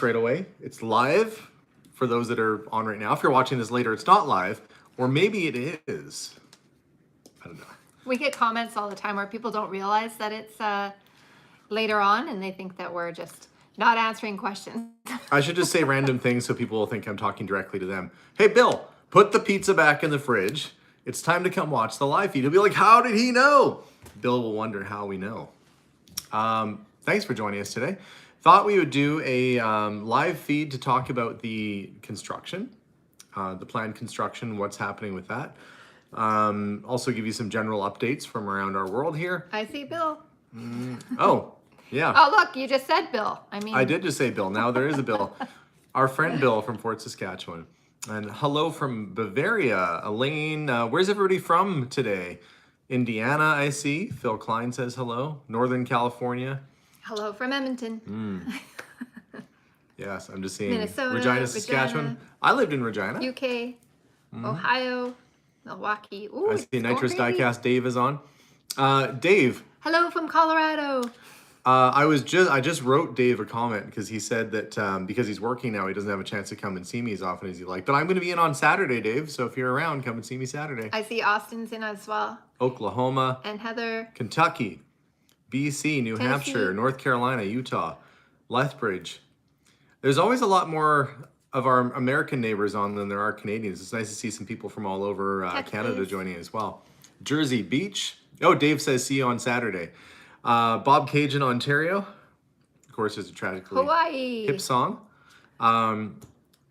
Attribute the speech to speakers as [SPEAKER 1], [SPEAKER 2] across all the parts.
[SPEAKER 1] Right away. It's live for those that are on right now. If you're watching this later, it's not live, or maybe it is. I don't know.
[SPEAKER 2] We get comments all the time where people don't realize that it's later on and they think that we're just not answering questions.
[SPEAKER 1] I should just say random things so people will think I'm talking directly to them. Hey, Bill, put the pizza back in the fridge. It's time to come watch the live feed. He'll be like, how did he know? Bill will wonder how we know. Thanks for joining us today. Thought we would do a live feed to talk about the construction, the planned construction, what's happening with that. Also give you some general updates from around our world here.
[SPEAKER 2] I see Bill.
[SPEAKER 1] Oh, yeah.
[SPEAKER 2] Oh, look, you just said Bill.
[SPEAKER 1] I did just say Bill. Now there is a Bill. Our friend Bill from Fort Saskatchewan. And hello from Bavaria. Elaine, where's everybody from today? Indiana, I see. Phil Klein says hello. Northern California.
[SPEAKER 2] Hello from Edmonton.
[SPEAKER 1] Yes, I'm just seeing
[SPEAKER 2] Minnesota,
[SPEAKER 1] Regina, Saskatchewan.
[SPEAKER 2] Regina.
[SPEAKER 1] I lived in Regina.
[SPEAKER 2] UK, Ohio, Milwaukee. Ooh,
[SPEAKER 1] I see
[SPEAKER 2] it's
[SPEAKER 1] Nitrous
[SPEAKER 2] going crazy.
[SPEAKER 1] Diecast Dave is on. Dave,
[SPEAKER 2] Hello from Colorado.
[SPEAKER 1] I just wrote Dave a comment because he said that because he's working now, he doesn't have a chance to come and see me as often as he'd like. But I'm going to be in on Saturday, Dave. So if you're around, come and see me Saturday.
[SPEAKER 2] I see Austin's in as well.
[SPEAKER 1] Oklahoma,
[SPEAKER 2] And Heather.
[SPEAKER 1] Kentucky, BC, New
[SPEAKER 2] Tennessee.
[SPEAKER 1] Hampshire, North Carolina, Utah, Lethbridge. There's always a lot more of our American neighbors on than there are Canadians. It's nice to see some people from all over Canada
[SPEAKER 2] Texas.
[SPEAKER 1] joining as well. Jersey Beach. Oh, Dave says see you on Saturday. Bob Cajun, Ontario. Of course, there's a tragically
[SPEAKER 2] Hawaii.
[SPEAKER 1] hip song.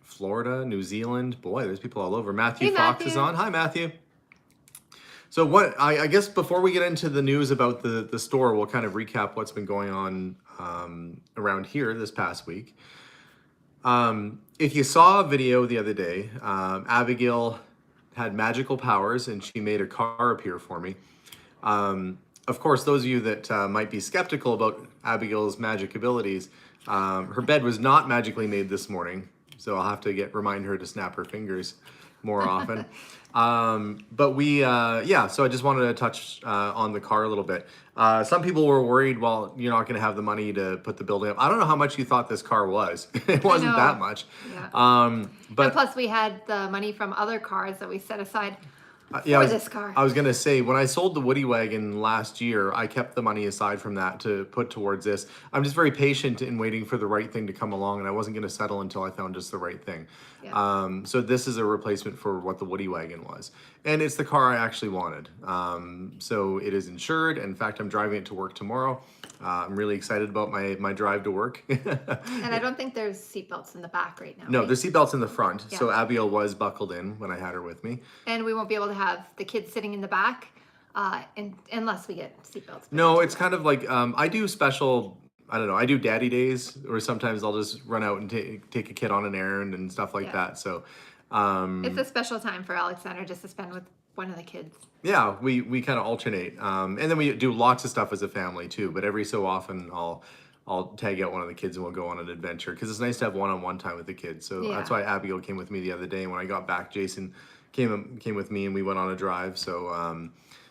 [SPEAKER 1] Florida, New Zealand. Boy, there's people all over. Matthew
[SPEAKER 2] Hey,
[SPEAKER 1] Fox is
[SPEAKER 2] Matthew.
[SPEAKER 1] on. Hi, Matthew. So what I guess before we get into the news about the store, we'll kind of recap what's been going on around here this past week. If you saw a video the other day, Abigail had magical powers and she made a car appear for me. Of course, those of you that might be skeptical about Abigail's magic abilities, her bed was not magically made this morning, so I'll have to remind her to snap her fingers more often. But so I just wanted to touch on the car a little bit. Some people were worried, well, you're not going to have the money to put the building up. I don't know how much you thought this car was. It wasn't
[SPEAKER 2] know.
[SPEAKER 1] that much.
[SPEAKER 2] Yeah.
[SPEAKER 1] But
[SPEAKER 2] And plus, we had the money from other cars that we set aside
[SPEAKER 1] yeah,
[SPEAKER 2] for this car.
[SPEAKER 1] I was going to say, when I sold the Woody Wagon last year, I kept the money aside from that to put towards this. I'm just very patient in waiting for the right thing to come along, and I wasn't going to settle until I found just the right thing.
[SPEAKER 2] Yeah.
[SPEAKER 1] So this is a replacement for what the Woody Wagon was. And it's the car I actually wanted. So it is insured. In fact, I'm driving it to work tomorrow. I'm really excited about my drive to work.
[SPEAKER 2] And I don't think there's seatbelts in the back right now.
[SPEAKER 1] No,
[SPEAKER 2] right?
[SPEAKER 1] there's seatbelts in the front.
[SPEAKER 2] Yeah.
[SPEAKER 1] So Abigail was buckled in when I had her with me.
[SPEAKER 2] And we won't be able to have the kids sitting in the back unless we get seatbelts.
[SPEAKER 1] No, it's kind of like I do special, I don't know, I do daddy days, or sometimes I'll just run out and take a kid on an errand and stuff like that. So
[SPEAKER 2] It's a special time for Alexander just to spend with one of the kids.
[SPEAKER 1] yeah, we kind of alternate. And then we do lots of stuff as a family too, but every so often I'll tag out one of the kids and we'll go on an adventure because it's nice to have one-on-one time with the kids. So that's why Abigail came with me the other day. And when I got back, Jason came with me and we went on a drive. So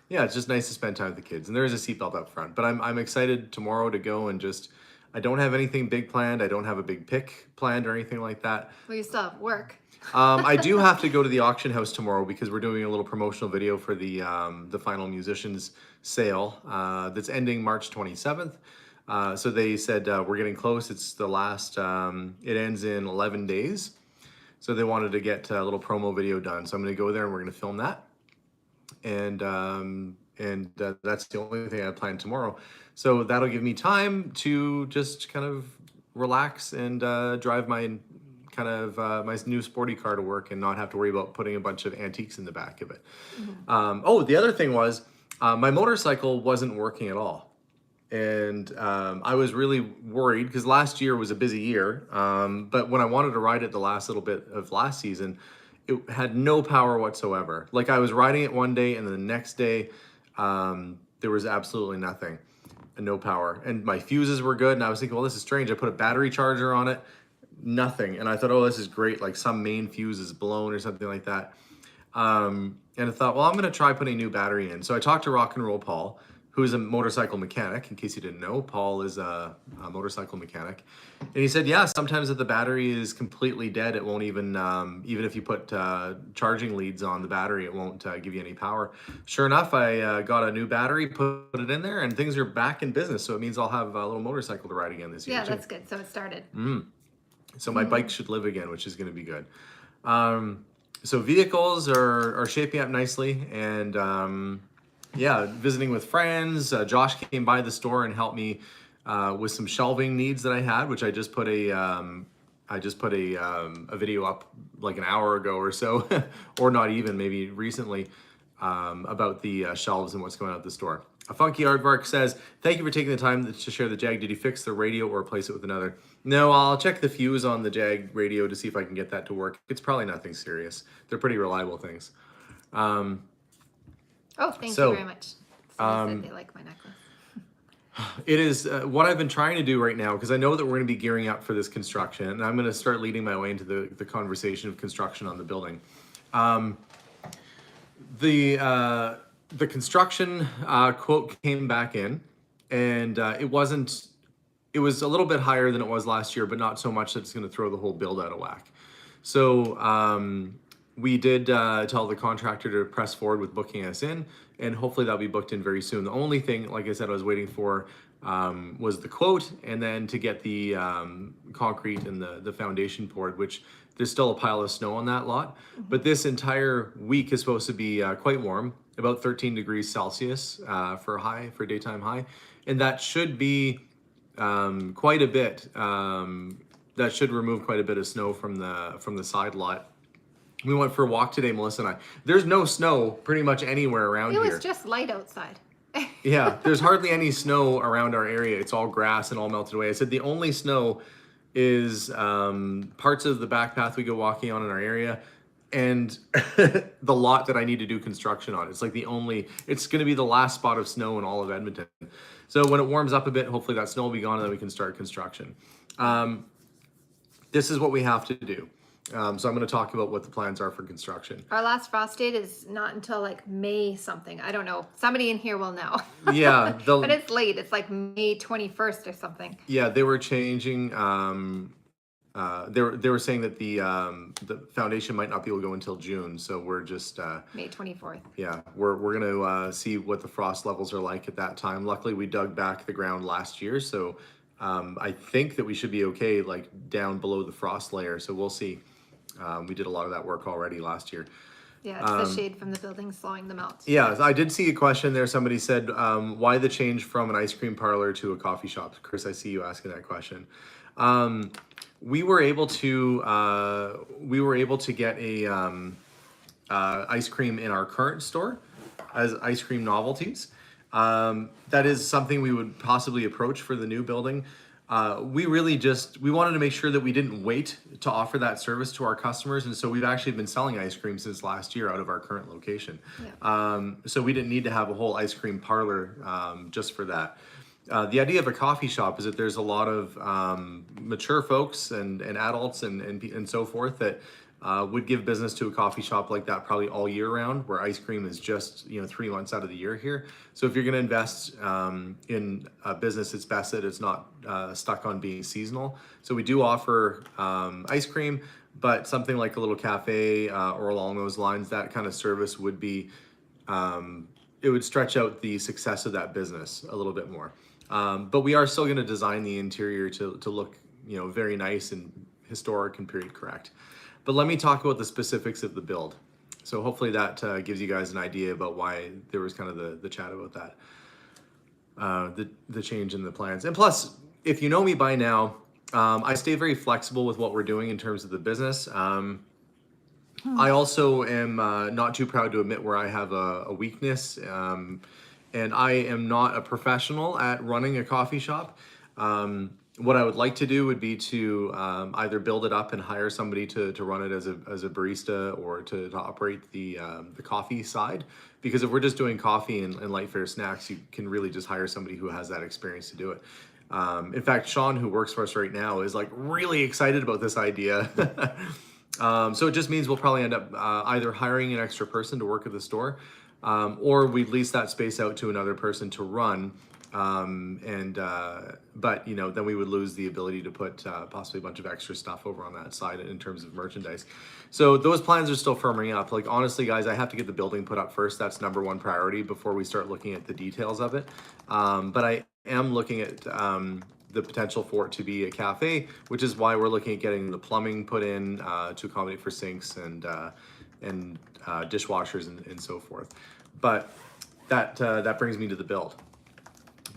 [SPEAKER 1] yeah, it's just nice to spend time with the kids. And there is a seatbelt up front. But I'm excited tomorrow to go and just, I don't have anything big planned. I don't have a big pick planned or anything like that.
[SPEAKER 2] Well, you still have work.
[SPEAKER 1] I do have to go to the auction house tomorrow because we're doing a little promotional video for the Final Musicians sale that's ending March 27th. So they said we're getting close. It's the last, it ends in 11 days. So they wanted to get a little promo video done. So I'm going to go there and we're going to film that. And that's the only thing I plan tomorrow. So that'll give me time to just kind of relax and drive my my new sporty car to work and not have to worry about putting a bunch of antiques in the back of it. Oh, the other thing was my motorcycle wasn't working at all. And I was really worried because last year was a busy year. But when I wanted to ride it the last little bit of last season, it had no power whatsoever. Like I was riding it one day and then the next day there was absolutely nothing and no power. And my fuses were good. And I was thinking, well, this is strange. I put a battery charger on it, nothing. And I thought, oh, this is great. Like some main fuse is blown or something like that. And I thought, well, I'm going to try putting a new battery in. So I talked to Rock and Roll Paul, who is a motorcycle mechanic. In case you didn't know, Paul is a motorcycle mechanic, and he said, yeah, sometimes if the battery is completely dead, it won't even even if you put charging leads on the battery, it won't give you any power. Sure enough, I got a new battery, put it in there, and things are back in business. So it means I'll have a little motorcycle to ride again this year
[SPEAKER 2] Yeah,
[SPEAKER 1] too.
[SPEAKER 2] that's good. So it started.
[SPEAKER 1] So my bike should live again, which is going to be good. So vehicles are shaping up nicely, and yeah, visiting with friends. Josh came by the store and helped me with some shelving needs that I had, which I just put a video up like an hour ago or so, or not even, maybe recently, about the shelves and what's going on at the store. A Funky Aardvark says, thank you for taking the time to share the Jag. Did you fix the radio or replace it with another? No, I'll check the fuse on the Jag radio to see if I can get that to work. It's probably nothing serious. They're pretty reliable things.
[SPEAKER 2] Oh, thank
[SPEAKER 1] So,
[SPEAKER 2] you very much. Somebody said they like my necklace.
[SPEAKER 1] It is what I've been trying to do right now, because I know that we're going to be gearing up for this construction, and I'm going to start leading my way into the conversation of construction on the building. The construction quote came back in, and it was a little bit higher than it was last year, but not so much that it's going to throw the whole build out of whack. So we did tell the contractor to press forward with booking us in, and hopefully that'll be booked in very soon. The only thing, like I said, I was waiting for was the quote, and then to get the concrete and the foundation poured, which there's still a pile of snow on that lot. But this entire week is supposed to be quite warm, about 13 degrees Celsius for daytime high, and that should be quite a bit. That should remove quite a bit of snow from the side lot. We went for a walk today, Melissa and I. There's no snow pretty much anywhere around here.
[SPEAKER 2] It was just light outside.
[SPEAKER 1] Yeah, there's hardly any snow around our area. It's all grass and all melted away. I said the only snow is parts of the back path we go walking on in our area, and the lot that I need to do construction on. It's like it's going to be the last spot of snow in all of Edmonton. So when it warms up a bit, hopefully that snow will be gone and then we can start construction. This is what we have to do. So I'm going to talk about what the plans are for construction.
[SPEAKER 2] Our last frost date is not until like May something. I don't know. Somebody in here will know.
[SPEAKER 1] Yeah.
[SPEAKER 2] But it's late. It's like May 21st or something.
[SPEAKER 1] Yeah, they were changing. They were saying that the foundation might not be able to go until June. So we're just
[SPEAKER 2] May 24th.
[SPEAKER 1] Yeah, we're going to see what the frost levels are like at that time. Luckily, we dug back the ground last year, so I think that we should be okay, like down below the frost layer. So we'll see. We did a lot of that work already last year.
[SPEAKER 2] Yeah, it's the shade from the building slowing them out.
[SPEAKER 1] Yeah, I did see a question there. Somebody said, why the change from an ice cream parlor to a coffee shop? Chris, I see you asking that question. We were able to get a ice cream in our current store as ice cream novelties. That is something we would possibly approach for the new building. We wanted to make sure that we didn't wait to offer that service to our customers, and so we've actually been selling ice cream since last year out of our current location. Yeah. So we didn't need to have a whole ice cream parlor just for that. The idea of a coffee shop is that there's a lot of mature folks and adults and so forth that would give business to a coffee shop like that probably all year round, where ice cream is just 3 months out of the year here. So if you're going to invest in a business, it's best that it's not stuck on being seasonal. So we do offer ice cream, but something like a little cafe or along those lines, that kind of service would be, it would stretch out the success of that business a little bit more. But we are still going to design the interior to look very nice and historic and period correct. But let me talk about the specifics of the build. So hopefully that gives you guys an idea about why there was kind of the chat about that, the change in the plans. And plus, if you know me by now, I stay very flexible with what we're doing in terms of the business. I also am not too proud to admit where I have a weakness, and I am not a professional at running a coffee shop. What I would like to do would be to either build it up and hire somebody to run it as a barista, or to operate the coffee side. Because if we're just doing coffee and light fare snacks, you can really just hire somebody who has that experience to do it. In fact, Sean, who works for us right now, is like really excited about this idea. So it just means we'll probably end up either hiring an extra person to work at the store, or we'd lease that space out to another person to run. But you know, then we would lose the ability to put possibly a bunch of extra stuff over on that side in terms of merchandise. So those plans are still firming up. Like honestly, guys, I have to get the building put up first. That's number one priority before we start looking at the details of it. But I am looking at the potential for it to be a cafe, which is why we're looking at getting the plumbing put in to accommodate for sinks and dishwashers and so forth. But that brings me to the build.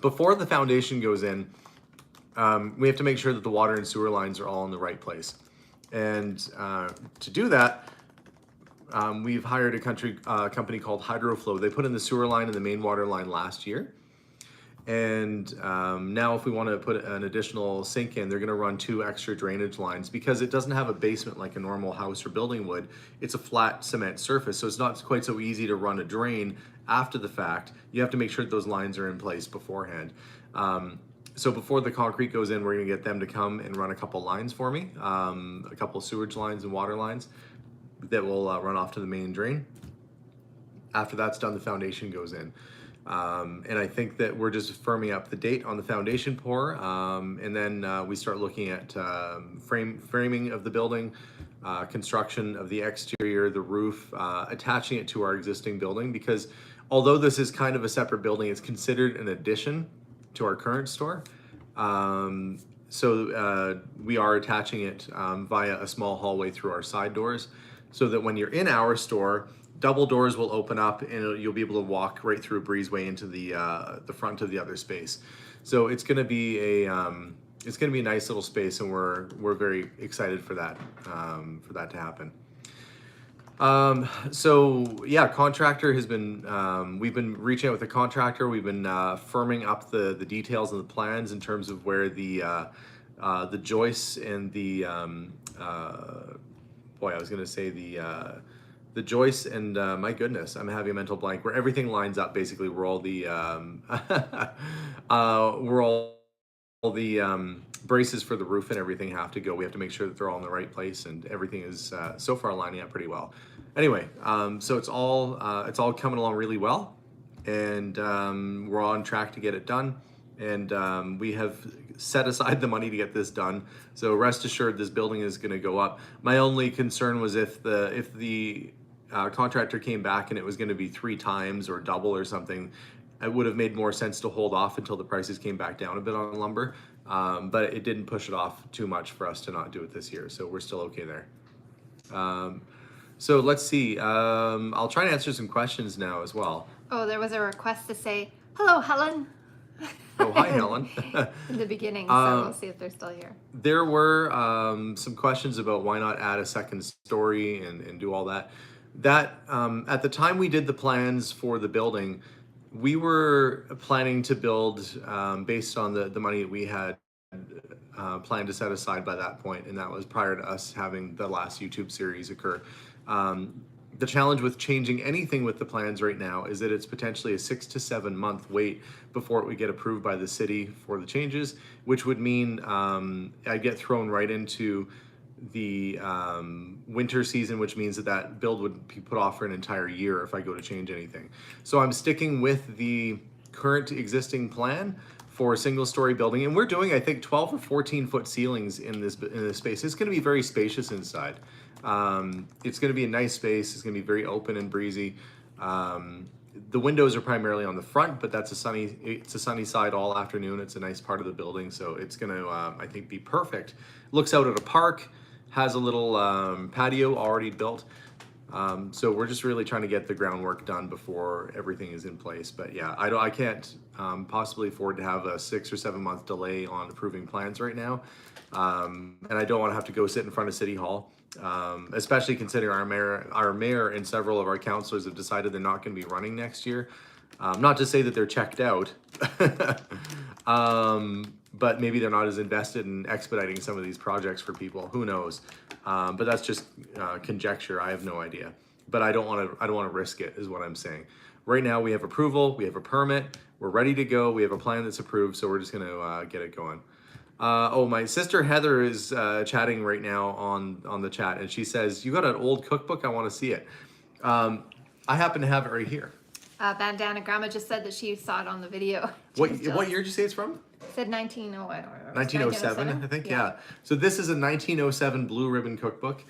[SPEAKER 1] Before the foundation goes in, we have to make sure that the water and sewer lines are all in the right place. And to do that, we've hired a company called Hydroflow. They put in the sewer line and the main water line last year. And now if we want to put an additional sink in, they're going to run 2 extra drainage lines because it doesn't have a basement like a normal house or building would. It's a flat cement surface, so it's not quite so easy to run a drain after the fact. You have to make sure that those lines are in place beforehand. So before the concrete goes in, we're going to get them to come and run a couple lines for me, a couple sewage lines and water lines that will run off to the main drain. After that's done, the foundation goes in. And I think that we're just firming up the date on the foundation pour, and then we start looking at framing of the building, construction of the exterior, the roof, attaching it to our existing building, because although this is kind of a separate building, it's considered an addition to our current store. So we are attaching it via a small hallway through our side doors, so that when you're in our store, double doors will open up and you'll be able to walk right through a breezeway into the front of the other space. So it's going to be a nice little space, and we're very excited for that to happen. So yeah, contractor has been we've been reaching out with the contractor. We've been firming up the details and the plans in terms of where the joists and the the joists and my goodness, I'm having a mental blank, where everything lines up basically, where all the braces for the roof and everything have to go. We have to make sure that they're all in the right place, and everything is so far lining up pretty well. Anyway, so it's all coming along really well, and we're on track to get it done. And we have set aside the money to get this done. So rest assured, this building is going to go up. My only concern was if the contractor came back and it was going to be 3 times or double or something, it would have made more sense to hold off until the prices came back down a bit on lumber. But it didn't push it off too much for us to not do it this year. So we're still okay there. So let's see. I'll try to answer some questions now as well.
[SPEAKER 2] Oh, there was a request to say, hello, Helen.
[SPEAKER 1] Oh, hi, Helen.
[SPEAKER 2] In the beginning, so we'll see if they're still here.
[SPEAKER 1] There were some questions about why not add a second story and do all that. That at the time we did the plans for the building, we were planning to build based on the money that we had planned to set aside by that point, and that was prior to us having the last YouTube series occur. The challenge with changing anything with the plans right now is that it's potentially a 6 to 7 month wait before it would get approved by the city for the changes, which would mean I get thrown right into the winter season, which means that build would be put off for an entire year if I go to change anything. So I'm sticking with the current existing plan for a single story building, and we're doing, I think, 12 or 14 foot ceilings in this space. It's going to be very spacious inside. It's going to be a nice space. It's going to be very open and breezy. The windows are primarily on the front, but it's a sunny side all afternoon. It's a nice part of the building, so it's going to, I think, be perfect. Looks out at a park, has a little patio already built. So we're just really trying to get the groundwork done before everything is in place. But yeah, I can't possibly afford to have a 6 or 7 month delay on approving plans right now. And I don't want to have to go sit in front of City Hall, especially considering our mayor and several of our councillors have decided they're not going to be running next year. Not to say that they're checked out, but maybe they're not as invested in expediting some of these projects for people. Who knows? But that's just conjecture. I have no idea. But I don't want to risk it, is what I'm saying. Right now we have approval, we have a permit, we're ready to go, we have a plan that's approved, so we're just going to get it going. Oh, my sister Heather is chatting right now on the chat, and she says, "You got an old cookbook? I want to see it." I happen to have it right here.
[SPEAKER 2] bandana. Grandma just said that she saw it on the video.
[SPEAKER 1] What year did you say it's from?
[SPEAKER 2] Said 19, oh, I don't remember.
[SPEAKER 1] 1907, I think, yeah. So this is a 1907 blue ribbon cookbook.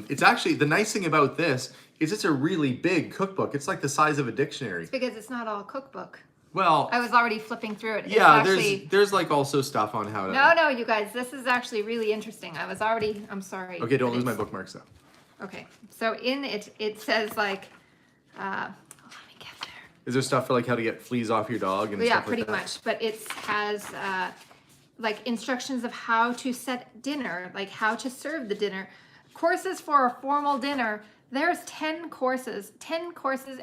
[SPEAKER 1] It's actually, the nice thing about this is it's a really big cookbook. It's like the size of a dictionary.
[SPEAKER 2] It's because it's not all cookbook.
[SPEAKER 1] Well,
[SPEAKER 2] I was already flipping through it.
[SPEAKER 1] yeah,
[SPEAKER 2] It's actually,
[SPEAKER 1] there's like also stuff on how to...
[SPEAKER 2] No, you guys, this is actually really interesting. I'm sorry.
[SPEAKER 1] Okay, don't lose my bookmarks though.
[SPEAKER 2] Okay, so in it, it says like, let me get there.
[SPEAKER 1] Is there stuff for like how to get fleas off your dog and
[SPEAKER 2] Yeah,
[SPEAKER 1] stuff like
[SPEAKER 2] pretty
[SPEAKER 1] that?
[SPEAKER 2] much. But it has like instructions of how to set dinner, like how to serve the dinner. Courses for a formal dinner. There's 10 courses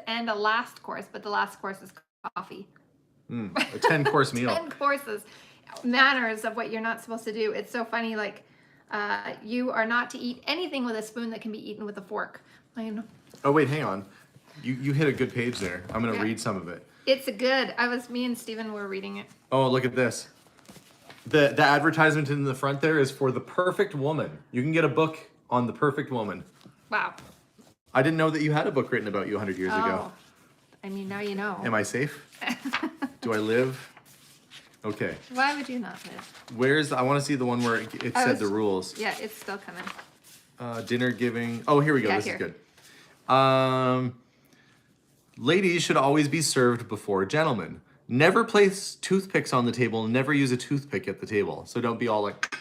[SPEAKER 2] and a last course, but the last course is coffee.
[SPEAKER 1] A 10-course meal.
[SPEAKER 2] 10 courses. Manners of what you're not supposed to do. It's so funny, like, you are not to eat anything with a spoon that can be eaten with a fork. I know.
[SPEAKER 1] Oh, wait, hang on. You hit a good page there. I'm going to
[SPEAKER 2] Yeah.
[SPEAKER 1] read some of it.
[SPEAKER 2] It's good. Me and Steven were reading it.
[SPEAKER 1] Oh, look at this. The advertisement in the front there is for the perfect woman. You can get a book on the perfect woman.
[SPEAKER 2] Wow.
[SPEAKER 1] I didn't know that you had a book written about you 100 years ago.
[SPEAKER 2] I mean, now you know.
[SPEAKER 1] Am I safe? Do I live? Okay.
[SPEAKER 2] Why would you not live?
[SPEAKER 1] I want to see the one where it said the rules.
[SPEAKER 2] Yeah, it's still coming.
[SPEAKER 1] Dinner giving. Oh, here we go.
[SPEAKER 2] Yeah,
[SPEAKER 1] This
[SPEAKER 2] here.
[SPEAKER 1] is good. Ladies should always be served before gentlemen. Never place toothpicks on the table. Never use a toothpick at the table. So don't be all like...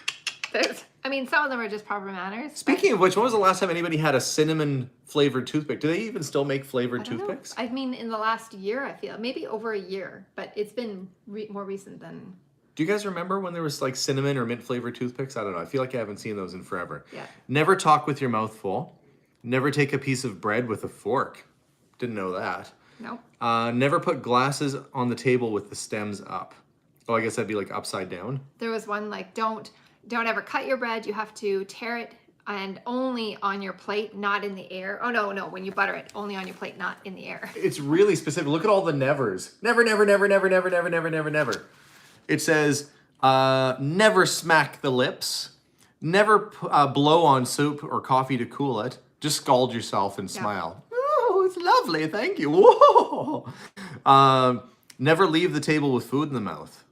[SPEAKER 2] Some of them are just proper manners.
[SPEAKER 1] Speaking of which, when was the last time anybody had a cinnamon flavored toothpick? Do they even still make flavored
[SPEAKER 2] I don't know.
[SPEAKER 1] toothpicks?
[SPEAKER 2] I mean, in the last year, I feel maybe over a year, but it's been more recent than.
[SPEAKER 1] Do you guys remember when there was like cinnamon or mint flavored toothpicks? I don't know. I feel like I haven't seen those in forever.
[SPEAKER 2] Yeah.
[SPEAKER 1] Never talk with your mouth full. Never take a piece of bread with a fork. Didn't know that.
[SPEAKER 2] No.
[SPEAKER 1] Never put glasses on the table with the stems up. Oh, I guess that'd be like upside down.
[SPEAKER 2] There was one like don't ever cut your bread. You have to tear it and only on your plate, not in the air. Oh no, when you butter it, only on your plate, not in the air.
[SPEAKER 1] It's really specific. Look at all the nevers. Never, never, never, never, never, never, never, never, never. It says, never smack the lips. Never blow on soup or coffee to cool it. Just scald yourself and smile. Oh, it's lovely. Thank you. Whoa. Never leave the table with food in the mouth.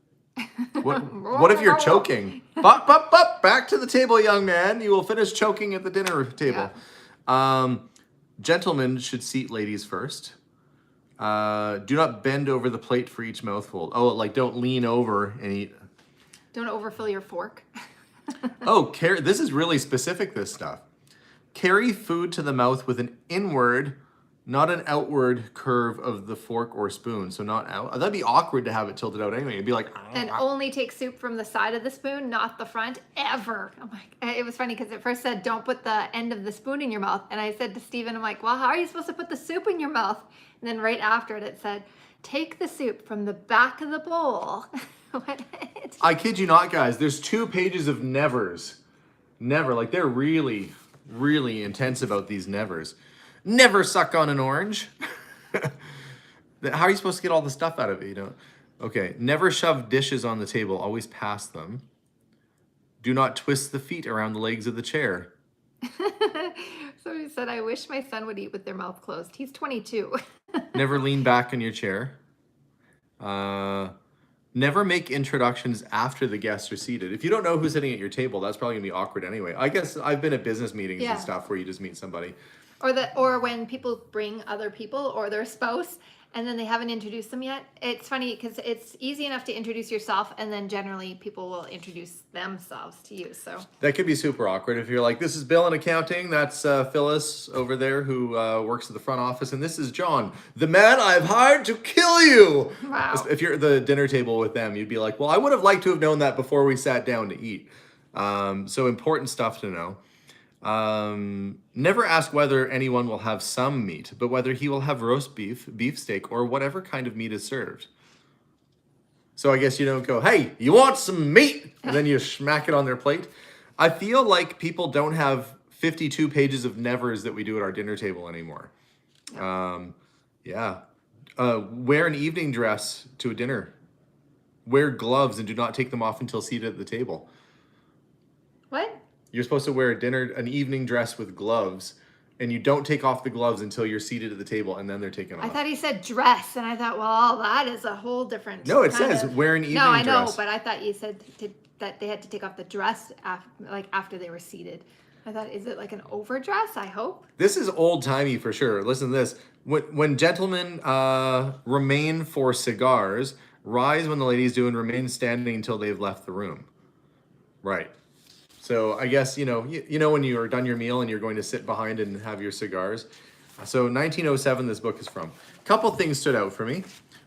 [SPEAKER 1] What if you're choking? Back to the table, young man. You will finish choking at the dinner table. Yeah. Gentlemen should seat ladies first. Do not bend over the plate for each mouthful. Oh, like don't lean over and eat.
[SPEAKER 2] Don't overfill your fork.
[SPEAKER 1] Oh, this is really specific, this stuff. Carry food to the mouth with an inward, not an outward curve of the fork or spoon. So not out. That'd be awkward to have it tilted out anyway. It'd be like...
[SPEAKER 2] And only take soup from the side of the spoon, not the front, ever. I'm like, it was funny because it first said, don't put the end of the spoon in your mouth. And I said to Steven, I'm like, well, how are you supposed to put the soup in your mouth? And then right after it, it said, take the soup from the back of the bowl.
[SPEAKER 1] I kid you not, guys. There's 2 pages of nevers. Never. Like, they're really, really intense about these nevers. Never suck on an orange. How are you supposed to get all the stuff out of it? You know? Okay. Never shove dishes on the table. Always pass them. Do not twist the feet around the legs of the chair.
[SPEAKER 2] Somebody said, I wish my son would eat with their mouth closed. He's 22.
[SPEAKER 1] Never lean back in your chair. Never make introductions after the guests are seated. If you don't know who's sitting at your table, that's probably gonna be awkward anyway. I guess I've been at business meetings and stuff where you just meet somebody.
[SPEAKER 2] Or when people bring other people or their spouse and then they haven't introduced them yet. It's funny because it's easy enough to introduce yourself and then generally people will introduce themselves to you. So
[SPEAKER 1] that could be super awkward if you're like, this is Bill in accounting. That's Phyllis over there who works at the front office. And this is John, the man I've hired to kill you.
[SPEAKER 2] Wow.
[SPEAKER 1] If you're at the dinner table with them, you'd be like, well, I would have liked to have known that before we sat down to eat. So important stuff to know. Never ask whether anyone will have some meat, but whether he will have roast beef, beefsteak, or whatever kind of meat is served. So I guess you don't go, hey, you want some meat? And then you smack it on their plate. I feel like people don't have 52 pages of nevers that we do at our dinner table anymore. Yeah. Wear an evening dress to a dinner. Wear gloves and do not take them off until seated at the table.
[SPEAKER 2] what?
[SPEAKER 1] You're supposed to wear an evening dress with gloves and you don't take off the gloves until you're seated at the table, and then they're taken off.
[SPEAKER 2] I thought he said dress, and I thought, well, that is a whole different.
[SPEAKER 1] No, it says wear an evening
[SPEAKER 2] No, I know,
[SPEAKER 1] dress.
[SPEAKER 2] but I thought you said that they had to take off the dress after they were seated. I thought, is it like an overdress? I hope.
[SPEAKER 1] This is old-timey for sure. Listen to this. When gentlemen remain for cigars, rise when the ladies do and remain standing until they've left the room. Right. So I guess, you know when you are done your meal and you're going to sit behind and have your cigars. So 1907 this book is from. Couple things stood out for me.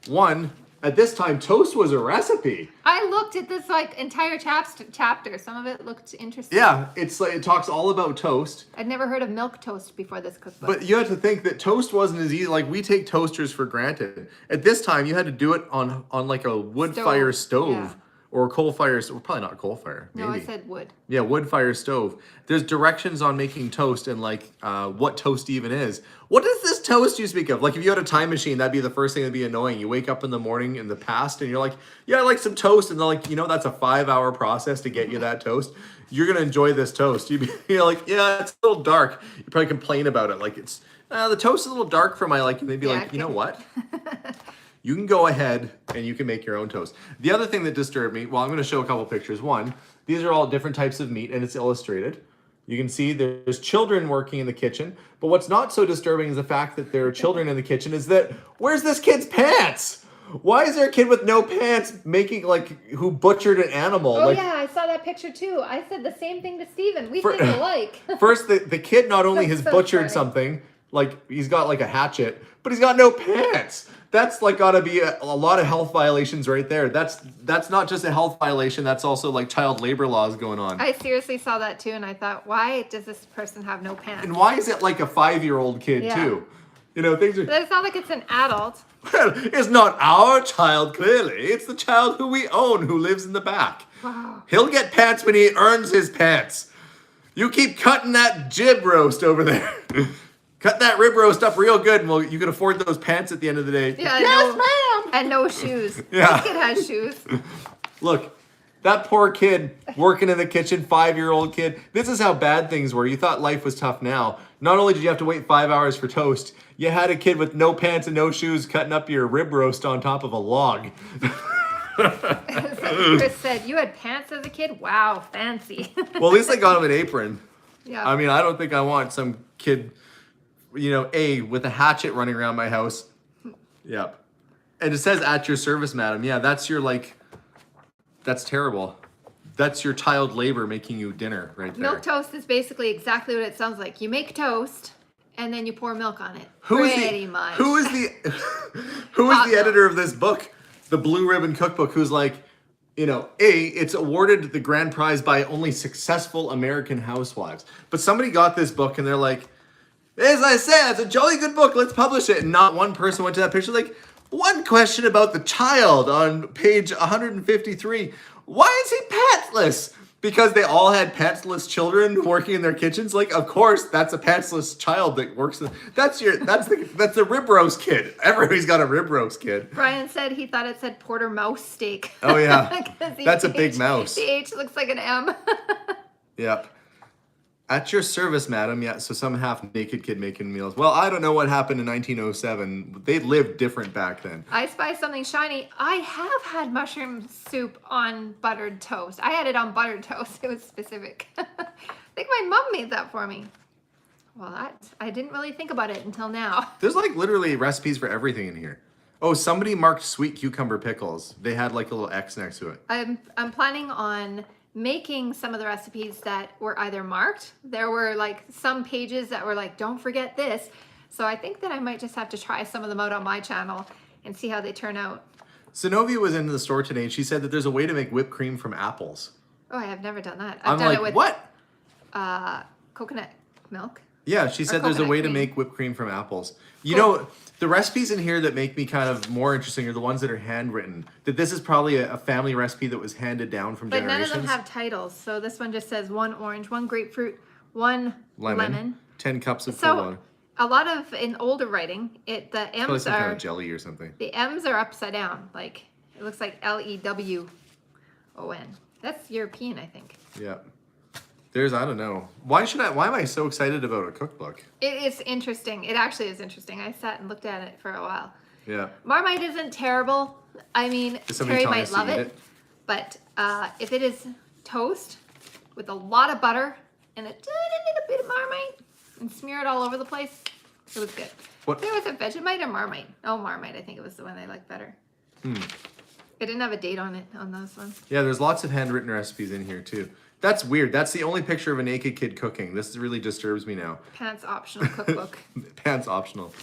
[SPEAKER 1] One, at this time, toast was a recipe.
[SPEAKER 2] I looked at this like entire chapter. Some of it looked interesting.
[SPEAKER 1] Yeah, it's like it talks all about toast.
[SPEAKER 2] I'd never heard of milk toast before this cookbook.
[SPEAKER 1] But you have to think that toast wasn't as easy. Like we take toasters for granted. At this time, you had to do it on like a wood fire stove.
[SPEAKER 2] Yeah.
[SPEAKER 1] Or a coal fire, or probably not a coal fire. Maybe.
[SPEAKER 2] No, I said wood.
[SPEAKER 1] Yeah, wood fire stove. There's directions on making toast and like what toast even is. What is this toast you speak of? Like if you had a time machine, that'd be the first thing that'd be annoying. You wake up in the morning in the past and you're like, yeah, I like some toast. And they're like, that's a 5-hour process to get you that toast. You're going to enjoy this toast. You're like, yeah, it's a little dark. You probably complain about it. Like it's, the toast is a little dark for my liking. They'd be like, you know what? You can go ahead and you can make your own toast. The other thing that disturbed me, well, I'm going to show a couple pictures. One, these are all different types of meat and it's illustrated. You can see there's children working in the kitchen. But what's not so disturbing is the fact that there are children in the kitchen is that, where's this kid's pants? Why is there a kid with no pants making, like, who butchered an animal?
[SPEAKER 2] Oh,
[SPEAKER 1] like,
[SPEAKER 2] yeah, I saw that picture too. I said the same thing to Steven. We think alike.
[SPEAKER 1] First, the kid not only has
[SPEAKER 2] That's so
[SPEAKER 1] butchered
[SPEAKER 2] funny.
[SPEAKER 1] something, like he's got like a hatchet, but he's got no pants. That's like gotta be a lot of health violations right there. That's not just a health violation, that's also like child labor laws going on.
[SPEAKER 2] I seriously saw that too, and I thought, why does this person have no pants?
[SPEAKER 1] And why is it like a 5-year-old kid
[SPEAKER 2] Yeah.
[SPEAKER 1] too? Things are...
[SPEAKER 2] It's not like it's an adult.
[SPEAKER 1] Well, it's not our child, clearly. It's the child who we own who lives in the back.
[SPEAKER 2] Wow.
[SPEAKER 1] He'll get pants when he earns his pants. You keep cutting that jib roast over there. Cut that rib roast up real good, and you can afford those pants at the end of the day.
[SPEAKER 2] Yeah,
[SPEAKER 1] Yes, ma'am!
[SPEAKER 2] And no shoes.
[SPEAKER 1] Yeah.
[SPEAKER 2] This kid has shoes.
[SPEAKER 1] Look, that poor kid working in the kitchen, 5-year-old kid. This is how bad things were. You thought life was tough now. Not only did you have to wait 5 hours for toast, you had a kid with no pants and no shoes cutting up your rib roast on top of a log.
[SPEAKER 2] Chris said, you had pants as a kid? Wow, fancy.
[SPEAKER 1] Well, at least I got him an apron.
[SPEAKER 2] Yeah.
[SPEAKER 1] I mean, I don't think I want some kid, with a hatchet running around my house. Yep. And it says at your service, madam. Yeah, that's that's terrible. That's your child labor making you dinner right there.
[SPEAKER 2] Milk toast is basically exactly what it sounds like. You make toast, and then you pour milk on it.
[SPEAKER 1] Who is
[SPEAKER 2] Pretty much.
[SPEAKER 1] Who is the editor of this book, the Blue Ribbon Cookbook, who's like, it's awarded the grand prize by only successful American housewives. But somebody got this book and they're like, as I said, it's a jolly good book, let's publish it. And not one person went to that picture like, one question about the child on page 153. Why is he pantless? Because they all had pantsless children working in their kitchens. Like, of course, that's a pantsless child that works. That's the rib roast kid. Everybody's got a rib roast kid.
[SPEAKER 2] Brian said he thought it said Porter Mouse steak.
[SPEAKER 1] Oh yeah, that's a big
[SPEAKER 2] H,
[SPEAKER 1] mouse.
[SPEAKER 2] The H looks like an M.
[SPEAKER 1] Yep. At your service, madam. Yeah, so some half-naked kid making meals. Well, I don't know what happened in 1907. They lived different back then.
[SPEAKER 2] I spy something shiny. I have had mushroom soup on buttered toast. I had it on buttered toast. It was specific. I think my mom made that for me. Well, I didn't really think about it until now.
[SPEAKER 1] There's like literally recipes for everything in here. Oh, somebody marked sweet cucumber pickles. They had like a little X next to it.
[SPEAKER 2] I'm planning on making some of the recipes that were either marked. There were like some pages that were like, don't forget this. So I think that I might just have to try some of them out on my channel and see how they turn out.
[SPEAKER 1] Zenobia was in the store today and she said that there's a way to make whipped cream from apples.
[SPEAKER 2] Oh, I have never done that.
[SPEAKER 1] I'm
[SPEAKER 2] I've done
[SPEAKER 1] like,
[SPEAKER 2] it with
[SPEAKER 1] what?
[SPEAKER 2] Coconut milk.
[SPEAKER 1] Yeah, she said there's a
[SPEAKER 2] coconut
[SPEAKER 1] way to
[SPEAKER 2] cream.
[SPEAKER 1] make whipped cream from apples.
[SPEAKER 2] Cool.
[SPEAKER 1] The recipes in here that make me kind of more interesting are the ones that are handwritten. That this is probably a family recipe that was handed down from
[SPEAKER 2] But
[SPEAKER 1] generations.
[SPEAKER 2] none of them have titles. So this one just says 1 orange, 1 grapefruit, 1 lemon.
[SPEAKER 1] 10 cups of
[SPEAKER 2] So
[SPEAKER 1] cola.
[SPEAKER 2] a lot of, in older writing, the
[SPEAKER 1] Probably
[SPEAKER 2] M's
[SPEAKER 1] some
[SPEAKER 2] are,
[SPEAKER 1] kind of jelly or something.
[SPEAKER 2] the M's are upside down. Like, it looks like Lewon. That's European, I think.
[SPEAKER 1] Yeah. I don't know. Why am I so excited about a cookbook?
[SPEAKER 2] It's interesting. It actually is interesting. I sat and looked at it for a while.
[SPEAKER 1] Yeah.
[SPEAKER 2] Marmite isn't terrible. I mean,
[SPEAKER 1] Is somebody
[SPEAKER 2] Terry
[SPEAKER 1] telling
[SPEAKER 2] might
[SPEAKER 1] us to
[SPEAKER 2] love
[SPEAKER 1] eat
[SPEAKER 2] it, but if it is toast with a lot of butter and a little bit of Marmite and smear it all over the place, it was good.
[SPEAKER 1] What?
[SPEAKER 2] There was a Vegemite or Marmite. Oh, Marmite. I think it was the one I liked better. It didn't have a date on it on those ones.
[SPEAKER 1] Yeah, there's lots of handwritten recipes in here too. That's weird. That's the only picture of a naked kid cooking. This really disturbs me now.
[SPEAKER 2] Pants optional cookbook.
[SPEAKER 1] Pants optional.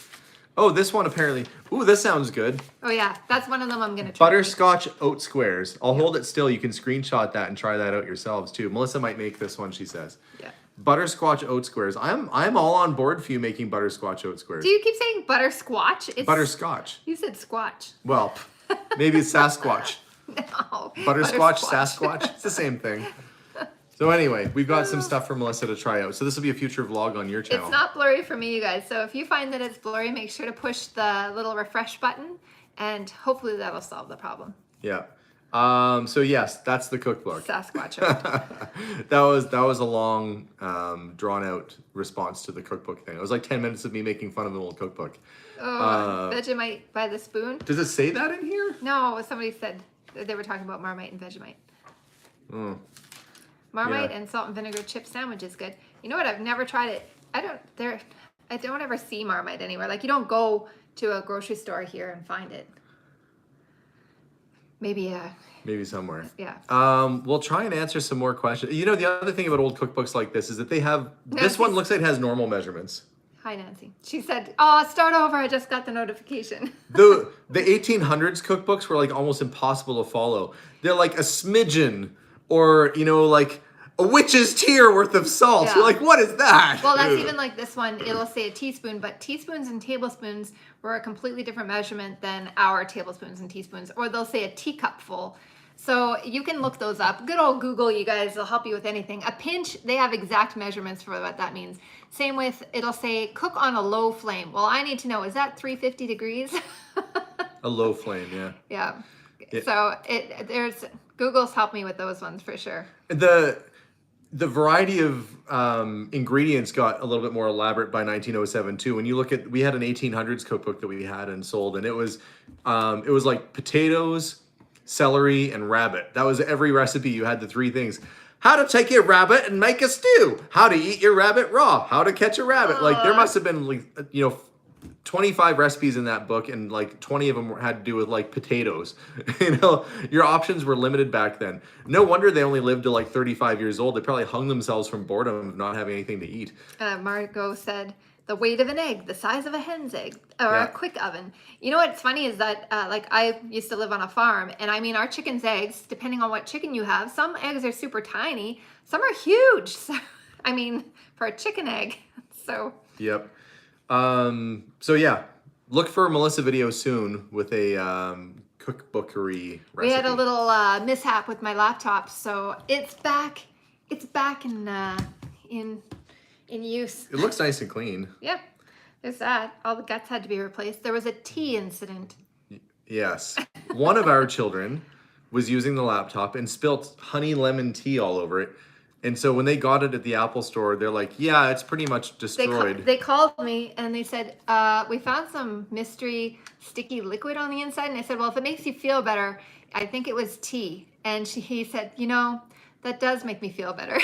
[SPEAKER 1] Oh, this one apparently. Ooh, this sounds good.
[SPEAKER 2] Oh yeah, that's one of them I'm gonna try.
[SPEAKER 1] Butterscotch oat squares. I'll hold it still. You can screenshot that and try that out yourselves too. Melissa might make this one, she says.
[SPEAKER 2] Yeah.
[SPEAKER 1] Butterscotch oat squares. I'm all on board for you making butterscotch oat squares.
[SPEAKER 2] Do you keep saying butterscotch? It's
[SPEAKER 1] Butterscotch.
[SPEAKER 2] You said squatch.
[SPEAKER 1] Well, maybe it's Sasquatch.
[SPEAKER 2] No.
[SPEAKER 1] Butterscotch, Sasquatch. It's the same thing. So anyway, we've got some stuff for Melissa to try out. So this will be a future vlog on your channel.
[SPEAKER 2] It's not blurry for me, you guys. So if you find that it's blurry, make sure to push the little refresh button, and hopefully that'll solve the problem.
[SPEAKER 1] Yeah. So yes, that's the cookbook.
[SPEAKER 2] Sasquatch.
[SPEAKER 1] that was a long, drawn out response to the cookbook thing. It was like 10 minutes of me making fun of an old cookbook.
[SPEAKER 2] Oh, Vegemite by the spoon?
[SPEAKER 1] Does it say that in here?
[SPEAKER 2] No, somebody said they were talking about Marmite and Vegemite.
[SPEAKER 1] Oh.
[SPEAKER 2] Marmite
[SPEAKER 1] Yeah.
[SPEAKER 2] and salt and vinegar chip sandwich is good. You know what? I've never tried it. I don't ever see Marmite anywhere. Like, you don't go to a grocery store here and find it. Maybe
[SPEAKER 1] somewhere.
[SPEAKER 2] Yeah.
[SPEAKER 1] We'll try and answer some more questions. You know, the other thing about old cookbooks like this is that they have,
[SPEAKER 2] No,
[SPEAKER 1] this one
[SPEAKER 2] she's-
[SPEAKER 1] looks like it has normal measurements.
[SPEAKER 2] Hi, Nancy. She said, "Oh, start over. I just got the notification."
[SPEAKER 1] The 1800s cookbooks were like almost impossible to follow. They're like a smidgen or, you know, like a witch's tear worth of salt.
[SPEAKER 2] Yeah.
[SPEAKER 1] You're like, what is that?
[SPEAKER 2] Well, that's even like this one. It'll say a teaspoon, but teaspoons and tablespoons were a completely different measurement than our tablespoons and teaspoons. Or they'll say a teacup full. So you can look those up. Good old Google, you guys, will help you with anything. A pinch, they have exact measurements for what that means. Same with, it'll say cook on a low flame. Well, I need to know, is that 350 degrees?
[SPEAKER 1] A low flame, yeah.
[SPEAKER 2] Yeah.
[SPEAKER 1] Yeah.
[SPEAKER 2] So Google's helped me with those ones for sure.
[SPEAKER 1] The variety of ingredients got a little bit more elaborate by 1907 too. When you look at, we had an 1800s cookbook that we had and sold, and it was like potatoes, celery, and rabbit. That was every recipe. You had the three things. How to take your rabbit and make a stew. How to eat your rabbit raw. How to catch a rabbit. Like, there must have been, like, you know, 25 recipes in that book, and like 20 of them had to do with like potatoes. You know, your options were limited back then. No wonder they only lived to like 35 years old. They probably hung themselves from boredom of not having anything to eat.
[SPEAKER 2] Margot said, the weight of an egg, the size of a hen's egg, or
[SPEAKER 1] Yeah.
[SPEAKER 2] a quick oven. You know what's funny is that, like, I used to live on a farm, and I mean, our chicken's eggs, depending on what chicken you have, some eggs are super tiny, some are huge. So, I mean, for a chicken egg. So.
[SPEAKER 1] Yep. So yeah, look for a Melissa video soon with a cookbookery recipe.
[SPEAKER 2] We had a little mishap with my laptop, so it's back. It's back in use.
[SPEAKER 1] It looks nice and clean.
[SPEAKER 2] Yeah, there's that. All the guts had to be replaced. There was a tea incident.
[SPEAKER 1] Yes. One of our children was using the laptop and spilt honey lemon tea all over it. And so when they got it at the Apple store, they're like, yeah, it's pretty much destroyed.
[SPEAKER 2] They called me and they said, we found some mystery sticky liquid on the inside. And I said, well, if it makes you feel better, I think it was tea. And he said, you know, that does make me feel better.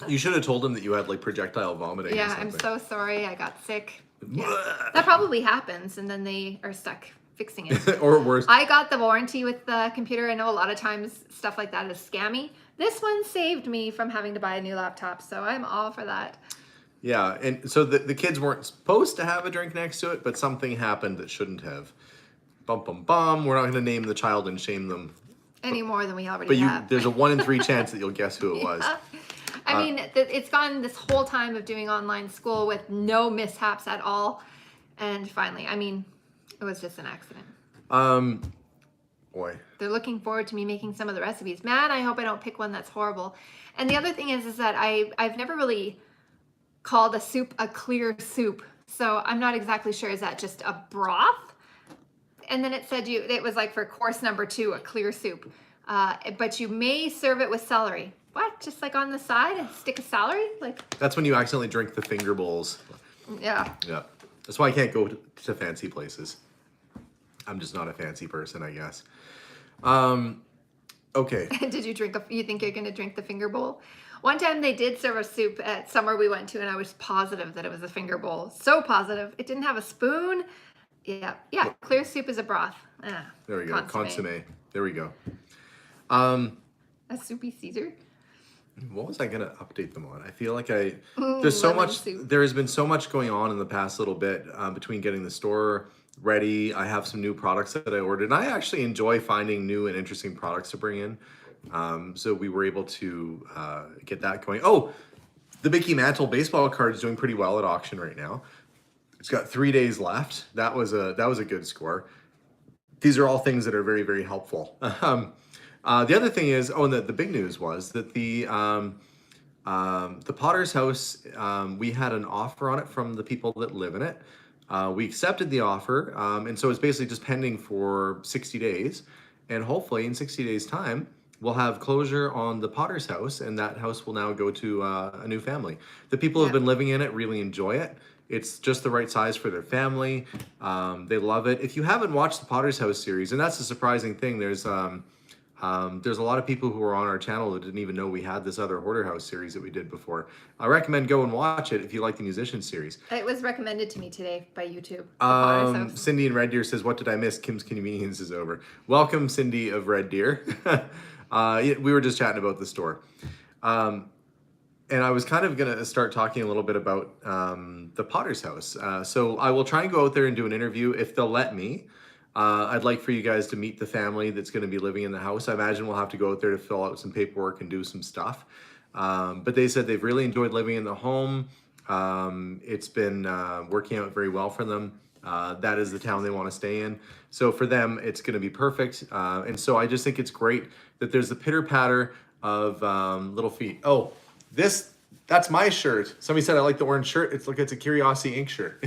[SPEAKER 1] You should have told him that you had like projectile vomiting. Or
[SPEAKER 2] Yeah,
[SPEAKER 1] something.
[SPEAKER 2] I'm so sorry. I got sick. Yeah. That probably happens. And then they are stuck fixing it.
[SPEAKER 1] Or worse.
[SPEAKER 2] I got the warranty with the computer. I know a lot of times stuff like that is scammy. This one saved me from having to buy a new laptop, so I'm all for that.
[SPEAKER 1] Yeah, and so the kids weren't supposed to have a drink next to it, but something happened that shouldn't have. Bum, bum, bum. We're not going to name the child and shame them.
[SPEAKER 2] Any more than we already
[SPEAKER 1] But
[SPEAKER 2] have.
[SPEAKER 1] there's a 1 in 3 chance that you'll guess who it was.
[SPEAKER 2] I mean, it's gone this whole time of doing online school with no mishaps at all. And finally, I mean, it was just an accident.
[SPEAKER 1] Boy.
[SPEAKER 2] They're looking forward to me making some of the recipes. Man, I hope I don't pick one that's horrible. And the other thing is that I've never really called a soup a clear soup. So I'm not exactly sure. Is that just a broth? And then it said it was like for course number 2, a clear soup. But you may serve it with celery. what? Just like on the side, a stick of celery? Like,
[SPEAKER 1] That's when you accidentally drink the finger bowls.
[SPEAKER 2] yeah.
[SPEAKER 1] Yeah. That's why I can't go to fancy places. I'm just not a fancy person, I guess. Okay.
[SPEAKER 2] Did you drink you think you're going to drink the finger bowl? One time they did serve a soup at somewhere we went to, and I was positive that it was a finger bowl. So positive. It didn't have a spoon. Yeah. Clear soup is a broth.
[SPEAKER 1] There we go. Consommé. There we go.
[SPEAKER 2] A soupy Caesar.
[SPEAKER 1] What was I gonna update them on? I feel like there's so much.
[SPEAKER 2] Soup.
[SPEAKER 1] There has been so much going on in the past little bit between getting the store ready. I have some new products that I ordered, and I actually enjoy finding new and interesting products to bring in. So we were able to get that going. Oh, the Mickey Mantle baseball card is doing pretty well at auction right now. It's got 3 days left. That was a good score. These are all things that are very, very helpful. The other thing is, and the big news was that the Potter's House, we had an offer on it from the people that live in it. We accepted the offer, and so it's basically just pending for 60 days. And hopefully in 60 days' time, we'll have closure on the Potter's House, and that house will now go to a new family. The people who have been living in it really enjoy it. It's just the right size for their family. They love it. If you haven't watched the Potter's House series, and that's a surprising thing, there's a lot of people who are on our channel that didn't even know we had this other Hoarder House series that we did before. I recommend go and watch it if you like the musician series.
[SPEAKER 2] It was recommended to me today by YouTube.
[SPEAKER 1] Cindy in Red Deer says, "What did I miss? Kim's Convenience is over." Welcome, Cindy of Red Deer. We were just chatting about the store. And I was kind of going to start talking a little bit about the Potter's House. So I will try and go out there and do an interview if they'll let me. I'd like for you guys to meet the family that's going to be living in the house. I imagine we'll have to go out there to fill out some paperwork and do some stuff. But they said they've really enjoyed living in the home. It's been working out very well for them. That is the town they want to stay in. So for them, it's going to be perfect. And so I just think it's great that there's the pitter patter of little feet. Oh, that's my shirt. Somebody said I like the orange shirt. It's a Curiosity Ink shirt.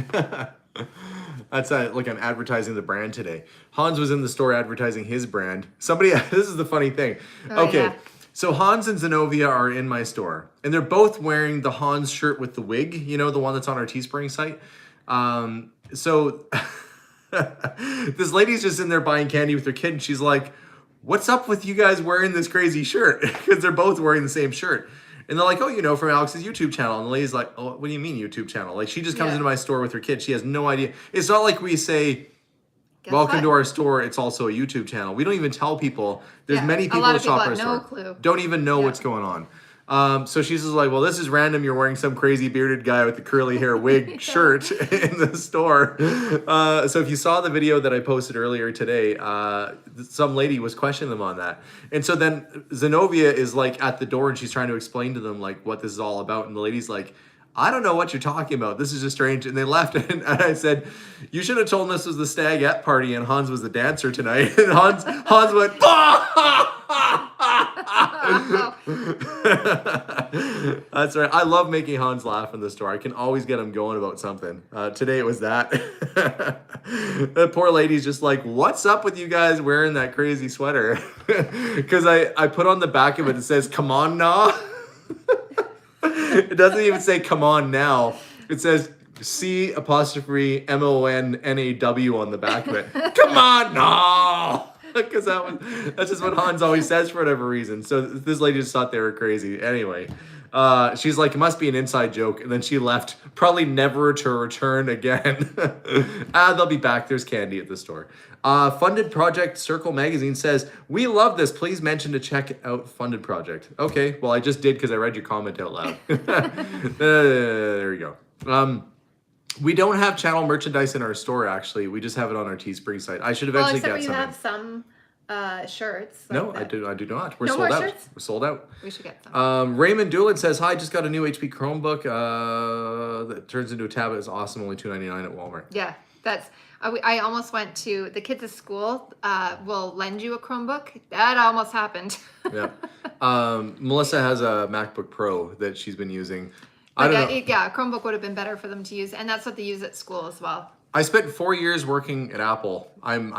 [SPEAKER 1] That's like I'm advertising the brand today. Hans was in the store advertising his brand. This is the funny thing. Okay,
[SPEAKER 2] yeah.
[SPEAKER 1] So Hans and Zenobia are in my store, and they're both wearing the Hans shirt with the wig, the one that's on our Teespring site. So this lady's just in there buying candy with her kid, and she's like, "What's up with you guys wearing this crazy shirt?" Because they're both wearing the same shirt. And they're like, "Oh, from Alex's YouTube channel." And the lady's like, "Oh, what do you mean YouTube channel?" Like, she just comes into my store with her kid. She has no idea. It's not like we say, "Welcome to our store. It's also a YouTube channel." We don't even tell people. There's many people that shop our store.
[SPEAKER 2] Clue.
[SPEAKER 1] Don't even know what's going on. So she's just like, "Well, this is random. You're wearing some crazy bearded guy with the curly hair wig shirt in the store." So if you saw the video that I posted earlier today, some lady was questioning them on that. And so then Zenobia is like at the door and she's trying to explain to them like what this is all about. And the lady's like, "I don't know what you're talking about. This is just strange." And they left. And I said, "You should have told them this was the stagette party and Hans was the dancer tonight." And Hans went, "Bah!" That's right. I love making Hans laugh in the store. I can always get him going about something. Today it was that. The poor lady's just like, "What's up with you guys wearing that crazy sweater?" Because I put on the back of it, it says, "Come on, nah." It doesn't even say "come on now." It says C''MONNAW on the back of it. Come on, no. Because that's just what Hans always says for whatever reason. So this lady just thought they were crazy. Anyway, she's like, "It must be an inside joke." And then she left, probably never to return again. They'll be back. There's candy at the store. Funded Project Circle Magazine says, "We love this. Please mention to check out Funded Project." Okay, well, I just did because I read your comment out loud. There you go. We don't have channel merchandise in our store, actually. We just have it on our Teespring site. I should eventually get some.
[SPEAKER 2] You have some shirts. Like
[SPEAKER 1] no, I do not. We're
[SPEAKER 2] no
[SPEAKER 1] sold
[SPEAKER 2] more
[SPEAKER 1] out.
[SPEAKER 2] Shirts?
[SPEAKER 1] We're sold out.
[SPEAKER 2] We should get some.
[SPEAKER 1] Raymond Doolin says, "Hi, just got a new HP Chromebook that turns into a tablet. It's awesome. Only $2.99 at Walmart."
[SPEAKER 2] Yeah, that's... I almost went to... The kids at school will lend you a Chromebook. That almost happened.
[SPEAKER 1] Yeah. Melissa has a MacBook Pro that she's been using. I don't know.
[SPEAKER 2] Yeah, a Chromebook would have been better for them to use, and that's what they use at school as well.
[SPEAKER 1] I spent 4 years working at Apple. I'm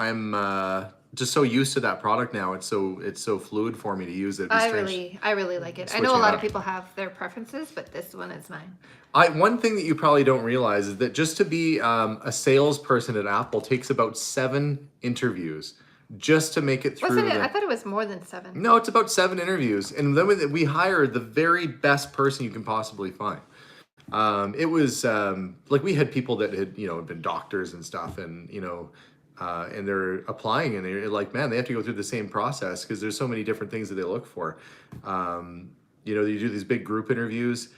[SPEAKER 1] just so used to that product now. It's so fluid for me to use. It'd be strange
[SPEAKER 2] I really like it. I know
[SPEAKER 1] switching
[SPEAKER 2] a
[SPEAKER 1] it
[SPEAKER 2] lot
[SPEAKER 1] up.
[SPEAKER 2] of people have their preferences, but this one is mine.
[SPEAKER 1] One thing that you probably don't realize is that just to be a salesperson at Apple takes about 7 interviews just to make it through.
[SPEAKER 2] Wasn't it? I thought it was more than 7.
[SPEAKER 1] No, it's about 7 interviews, and then we hire the very best person you can possibly find. It was like we had people that had been doctors and stuff, and and they're applying, and they're like, man, they have to go through the same process because there's so many different things that they look for. You do these big group interviews.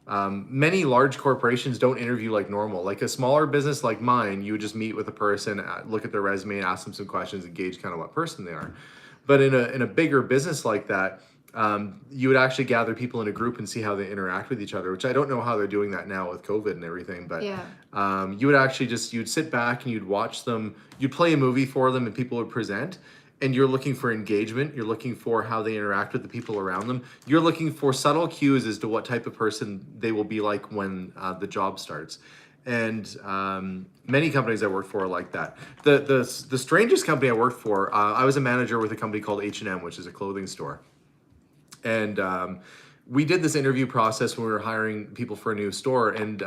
[SPEAKER 1] Many large corporations don't interview like normal. Like a smaller business like mine, you would just meet with a person, look at their resume, and ask them some questions, and gauge kind of what person they are. But in a bigger business like that, you would actually gather people in a group and see how they interact with each other, which I don't know how they're doing that now with COVID and everything. But
[SPEAKER 2] Yeah.
[SPEAKER 1] you would actually you'd sit back and you'd watch them, you'd play a movie for them, and people would present. And you're looking for engagement. You're looking for how they interact with the people around them. You're looking for subtle cues as to what type of person they will be like when the job starts. And many companies I worked for are like that. The strangest company I worked for, I was a manager with a company called H&M, which is a clothing store. And we did this interview process when we were hiring people for a new store. And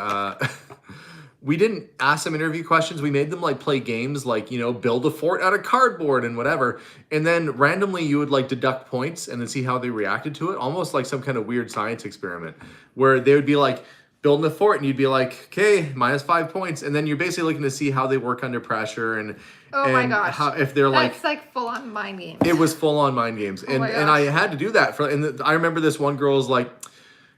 [SPEAKER 1] we didn't ask them interview questions. We made them like play games, like, build a fort out of cardboard and whatever. And then randomly you would like deduct points and then see how they reacted to it. Almost like some kind of weird science experiment where they would be like building a fort and you'd be like, okay, -5 points. And then you're basically looking to see how they work under pressure and
[SPEAKER 2] my gosh.
[SPEAKER 1] how, if they're
[SPEAKER 2] That's like full on mind games.
[SPEAKER 1] it was full on mind games. And
[SPEAKER 2] my
[SPEAKER 1] and I had to do that I remember this one girl's like,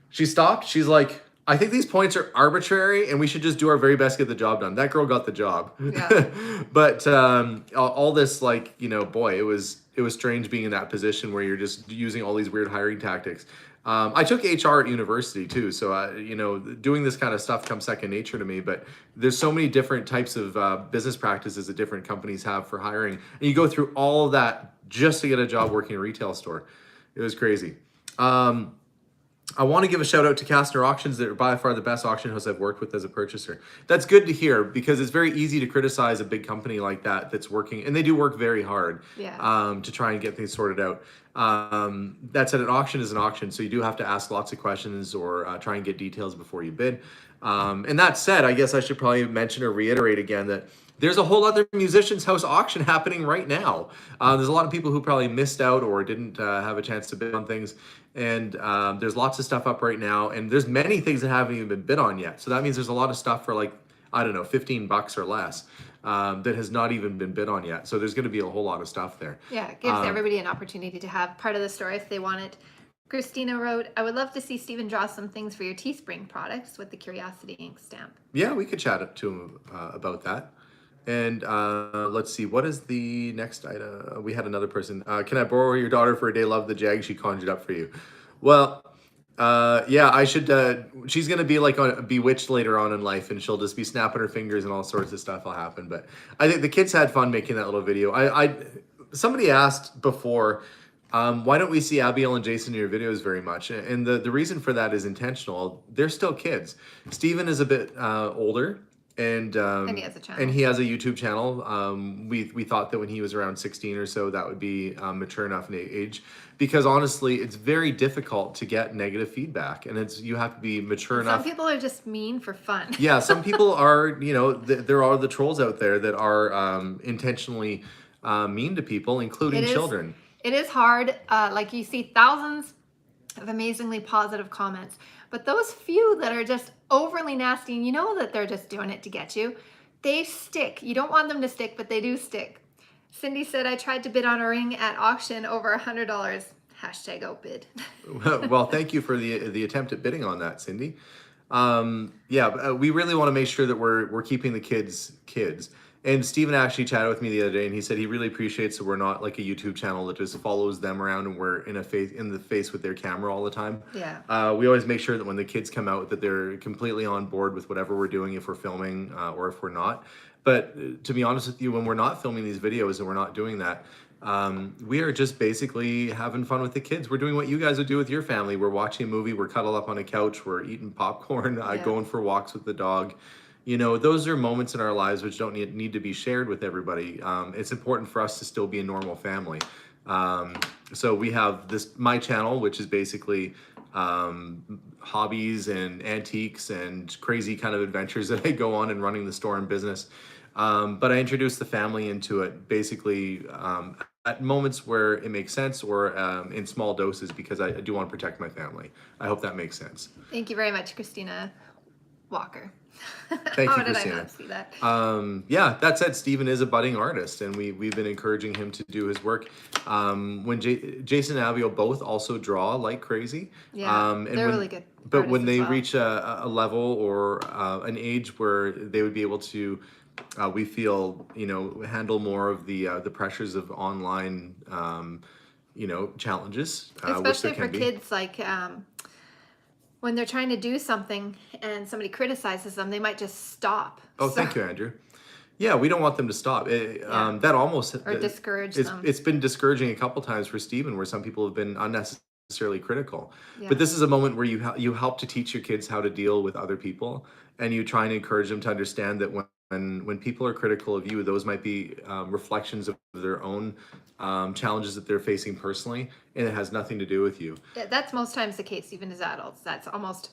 [SPEAKER 1] she stopped. She's like, I think these points are arbitrary and we should just do our very best to get the job done. That girl got the job.
[SPEAKER 2] Yeah.
[SPEAKER 1] But all this, like, boy, it was strange being in that position where you're just using all these weird hiring tactics. I took HR at university too. So, doing this kind of stuff comes second nature to me, but there's so many different types of business practices that different companies have for hiring. And you go through all of that just to get a job working in a retail store. It was crazy. I want to give a shout out to Kastner Auctions. They're by far the best auction house I've worked with as a purchaser. That's good to hear because it's very easy to criticize a big company like that that's working, and they do work very hard to try and get things sorted out. That said, an auction is an auction, so you do have to ask lots of questions or try and get details before you bid. And that said, I guess I should probably mention or reiterate again that there's a whole other Musicians House auction happening right now. There's a lot of people who probably missed out or didn't have a chance to bid on things. And there's lots of stuff up right now. And there's many things that haven't even been bid on yet. So that means there's a lot of stuff for like, I don't know, $15 or less that has not even been bid on yet. So there's going to be a whole lot of stuff there.
[SPEAKER 2] Yeah, it gives everybody an opportunity to have part of the store if they want it. Christina wrote, I would love to see Stephen draw some things for your Teespring products with the Curiosity ink stamp.
[SPEAKER 1] Yeah, we could chat to him about that. And let's see, what is the next item? We had another person. Can I borrow your daughter for a day? Love the jag she conjured up for you. Well, yeah, I should. She's going to be like on Bewitched later on in life, and she'll just be snapping her fingers and all sorts of stuff will happen. But I think the kids had fun making that little video. Somebody asked before, why don't we see Abigail and Jason in your videos very much? And the reason for that is intentional. They're still kids. Stephen is a bit older. And he has a channel. And he has a YouTube channel. We thought that when he was around 16 or so, that would be mature enough in age. Because honestly, it's very difficult to get negative feedback, and you have to be mature enough.
[SPEAKER 2] Some people are just mean for fun.
[SPEAKER 1] Yeah, some people are. There are the trolls out there that are intentionally mean to people, including children.
[SPEAKER 2] It is hard. Like you see thousands of amazingly positive comments, but those few that are just overly nasty, and you know that they're just doing it to get you, they stick. You don't want them to stick, but they do stick. Cindy said, I tried to bid on a ring at auction over $100. Hashtag outbid.
[SPEAKER 1] Well, thank you for the attempt at bidding on that, Cindy. Yeah, we really want to make sure that we're keeping the kids. And Steven actually chatted with me the other day, and he said he really appreciates that we're not like a YouTube channel that just follows them around and we're in the face with their camera all the time.
[SPEAKER 2] Yeah.
[SPEAKER 1] We always make sure that when the kids come out that they're completely on board with whatever we're doing, if we're filming or if we're not. But to be honest with you, when we're not filming these videos and we're not doing that, we are just basically having fun with the kids. We're doing what you guys would do with your family. We're watching a movie, we're cuddled up on a couch, we're eating popcorn, going for walks with the dog. You know, those are moments in our lives which don't need to be shared with everybody. It's important for us to still be a normal family. Um, so we have my channel, which is basically hobbies and antiques and crazy kind of adventures that I go on in running the store and business. But I introduce the family into it basically at moments where it makes sense, or in small doses, because I do want to protect my family. I hope that makes sense.
[SPEAKER 2] Thank you very much, Christina Walker.
[SPEAKER 1] Thank
[SPEAKER 2] How
[SPEAKER 1] you,
[SPEAKER 2] did I
[SPEAKER 1] Christina.
[SPEAKER 2] not see that?
[SPEAKER 1] Yeah, that said, Stephen is a budding artist, and we've been encouraging him to do his work. When Jason and Abigail both also draw like crazy.
[SPEAKER 2] Yeah,
[SPEAKER 1] And
[SPEAKER 2] they're really good
[SPEAKER 1] But when
[SPEAKER 2] artists
[SPEAKER 1] they
[SPEAKER 2] as well.
[SPEAKER 1] reach a level or an age where they would be able to, we feel, you know, handle more of the pressures of online, you know, challenges, which there
[SPEAKER 2] Especially for
[SPEAKER 1] can be.
[SPEAKER 2] kids, like when they're trying to do something and somebody criticizes them, they might just stop.
[SPEAKER 1] Oh, thank you, Andrew. Yeah, we don't want them to stop. That almost
[SPEAKER 2] Or discourage them.
[SPEAKER 1] It's been discouraging a couple times for Stephen, where some people have been unnecessarily critical.
[SPEAKER 2] Yeah.
[SPEAKER 1] But this is a moment where you help to teach your kids how to deal with other people, and you try and encourage them to understand that when people are critical of you, those might be reflections of their own challenges that they're facing personally, and it has nothing to do with you.
[SPEAKER 2] Yeah, that's most times the case, even as adults. That's almost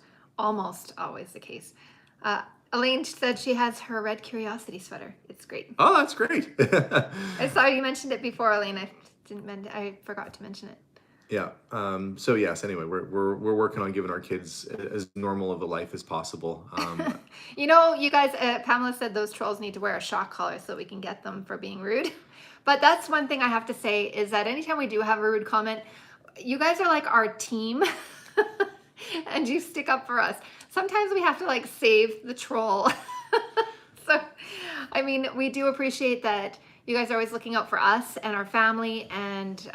[SPEAKER 2] always the case. Elaine said she has her red curiosity sweater. It's great.
[SPEAKER 1] Oh, that's great.
[SPEAKER 2] I saw you mentioned it before, Elaine. I forgot to mention it.
[SPEAKER 1] Yeah. So yes. Anyway, we're working on giving our kids as normal of a life as possible.
[SPEAKER 2] You know, you guys. Pamela said those trolls need to wear a shock collar so we can get them for being rude. But that's one thing I have to say is that anytime we do have a rude comment, you guys are like our team, and you stick up for us. Sometimes we have to like save the troll. So, I mean, we do appreciate that you guys are always looking out for us and our family, and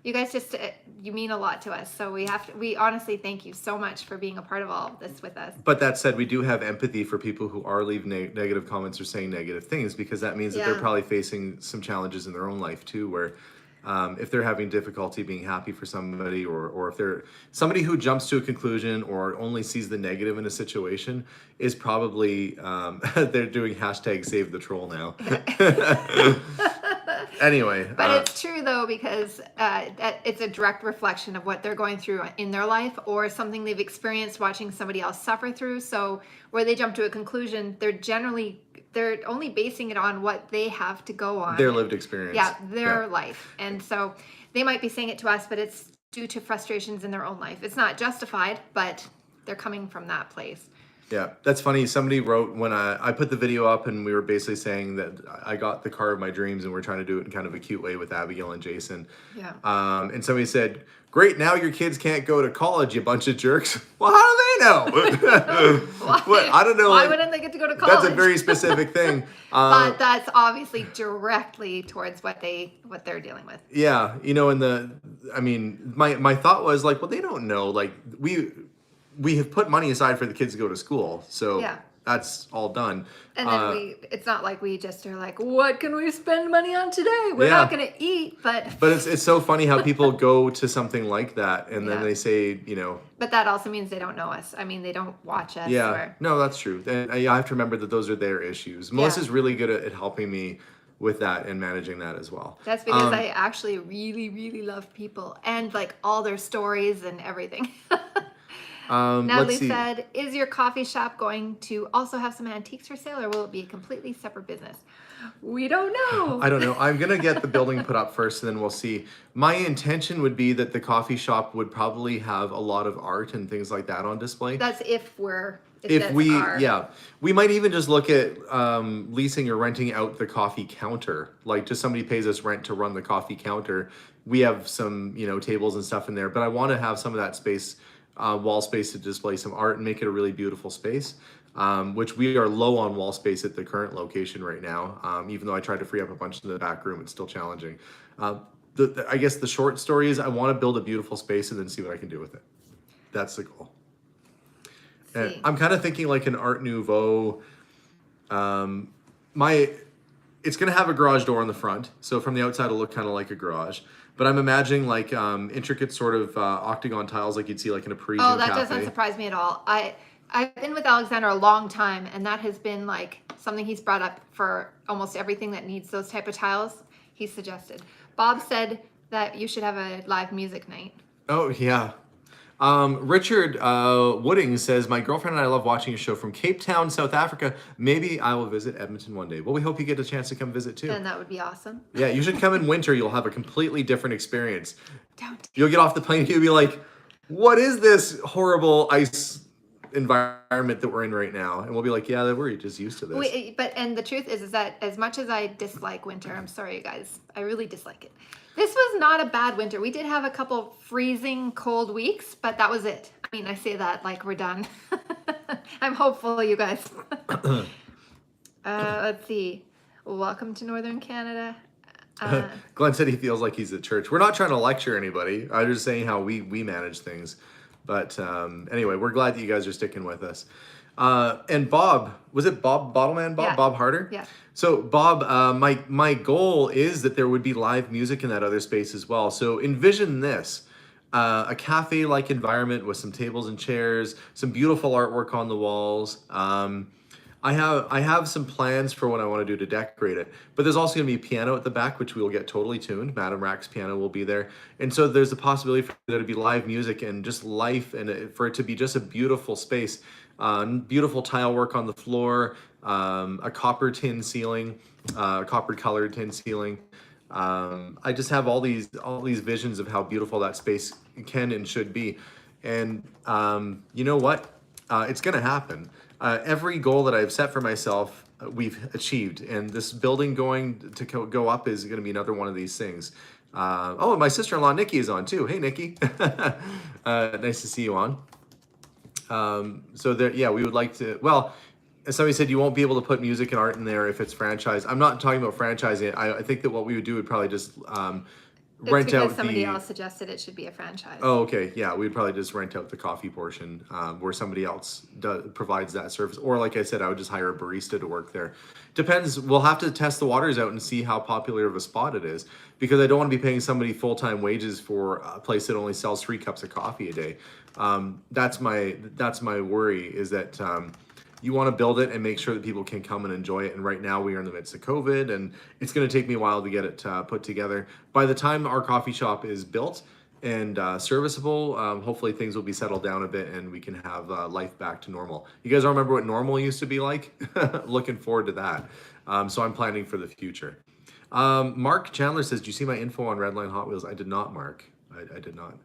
[SPEAKER 2] you guys just, you mean a lot to us. So we honestly thank you so much for being a part of all of this with us.
[SPEAKER 1] But that said, we do have empathy for people who are leaving negative comments or saying negative things, because that means that they're probably facing some challenges in their own life too, where if they're having difficulty being happy for somebody, or if they're somebody who jumps to a conclusion or only sees the negative in a situation, is probably they're doing hashtag save the troll now. Anyway.
[SPEAKER 2] But it's true though, because it's a direct reflection of what they're going through in their life, or something they've experienced watching somebody else suffer through. So where they jump to a conclusion, they're only basing it on what they have to go on.
[SPEAKER 1] Their lived experience.
[SPEAKER 2] Yeah, their life. And so they might be saying it to us, but it's due to frustrations in their own life. It's not justified, but they're coming from that place.
[SPEAKER 1] Yeah, that's funny. Somebody wrote when I put the video up, and we were basically saying that I got the car of my dreams, and we're trying to do it in kind of a cute way with Abigail and Jason.
[SPEAKER 2] Yeah.
[SPEAKER 1] And somebody said, "Great, now your kids can't go to college, you bunch of jerks." Well, how do they know? What? I don't know.
[SPEAKER 2] Why wouldn't they get to go to college?
[SPEAKER 1] That's a very specific thing.
[SPEAKER 2] But that's obviously directly towards what they're dealing with.
[SPEAKER 1] Yeah, you know, I mean, my thought was like, well, they don't know. Like we have put money aside for the kids to go to school, so that's all done.
[SPEAKER 2] And then it's not like we just are like, what can we spend money on today? We're not going to eat, but
[SPEAKER 1] it's so funny how people go to something like that, and then they say, you know.
[SPEAKER 2] But that also means they don't know us. I mean, they don't watch us.
[SPEAKER 1] Yeah, no, that's true. And I have to remember that those are their issues. Melissa's really good at helping me with that and managing that as well.
[SPEAKER 2] That's because I actually really, really love people and like all their stories and everything. Natalie said, is your coffee shop going to also have some antiques for sale, or will it be a completely separate business? We don't know.
[SPEAKER 1] I don't know. I'm going to get the building put up first, and then we'll see. My intention would be that the coffee shop would probably have a lot of art and things like that on display.
[SPEAKER 2] That's
[SPEAKER 1] we might even just look at leasing or renting out the coffee counter. Like, just somebody pays us rent to run the coffee counter. We have some, you know, tables and stuff in there, but I want to have some of that space, wall space, to display some art and make it a really beautiful space, which we are low on wall space at the current location right now. Even though I tried to free up a bunch in the back room, it's still challenging. I guess the short story is I want to build a beautiful space and then see what I can do with it. That's the goal. And I'm kind of thinking like an Art Nouveau. It's going to have a garage door on the front, so from the outside it'll look kind of like a garage. But I'm imagining like intricate sort of octagon tiles like you'd see like in a Parisian cafe.
[SPEAKER 2] Doesn't surprise me at all. I've been with Alexander a long time, and that has been like something he's brought up for almost everything that needs those type of tiles. He suggested. Bob said that you should have a live music night.
[SPEAKER 1] Oh, yeah. Richard Wooding says, my girlfriend and I love watching a show from Cape Town, South Africa. Maybe I will visit Edmonton one day. Well, we hope you get a chance to come visit too.
[SPEAKER 2] And that would be awesome.
[SPEAKER 1] Yeah, you should come in winter. You'll have a completely different experience.
[SPEAKER 2] Don't.
[SPEAKER 1] You'll get off the plane and you'll be like, what is this horrible ice environment that we're in right now? And we'll be like, yeah, we're just used to this.
[SPEAKER 2] And the truth is that as much as I dislike winter, I'm sorry, you guys, I really dislike it. This was not a bad winter. We did have a couple freezing cold weeks, but that was it. I mean, I say that like we're done. I'm hopeful, you guys. Let's see. Welcome to Northern Canada.
[SPEAKER 1] Glenn said he feels like he's at church. We're not trying to lecture anybody. I'm just saying how we manage things. But anyway, we're glad that you guys are sticking with us. And Bob, was it Bob Bottleman?
[SPEAKER 2] Yeah.
[SPEAKER 1] Bob Harder?
[SPEAKER 2] Yeah.
[SPEAKER 1] So Bob, my goal is that there would be live music in that other space as well. So envision this. A cafe-like environment with some tables and chairs, some beautiful artwork on the walls. I have some plans for what I want to do to decorate it, but there's also going to be a piano at the back, which we will get totally tuned. Madam Rack's piano will be there. And so there's a possibility for there to be live music and just life, and for it to be just a beautiful space. Beautiful tile work on the floor, a copper tin ceiling, copper colored tin ceiling. I just have all these visions of how beautiful that space can and should be. And you know what? It's going to happen. Every goal that I've set for myself, we've achieved. And this building going to go up is going to be another one of these things. Oh, my sister-in-law Nikki is on too. Hey, Nikki. Nice to see you on. So there, yeah, we would like to, well, as somebody said, you won't be able to put music and art in there if it's franchised. I'm not talking about franchising it. I think that what we would do would probably just rent out
[SPEAKER 2] somebody else suggested it should be a franchise.
[SPEAKER 1] Oh, okay. Yeah, we'd probably just rent out the coffee portion where somebody else provides that service. Or like I said, I would just hire a barista to work there. Depends. We'll have to test the waters out and see how popular of a spot it is, because I don't want to be paying somebody full-time wages for a place that only sells 3 cups of coffee a day. That's my worry, is that you want to build it and make sure that people can come and enjoy it. And right now we are in the midst of COVID, and it's going to take me a while to get it put together. By the time our coffee shop is built and serviceable, hopefully things will be settled down a bit and we can have life back to normal. You guys all remember what normal used to be like? Looking forward to that. So I'm planning for the future. Mark Chandler says, do you see my info on Redline Hot Wheels? I did not, Mark. I did not.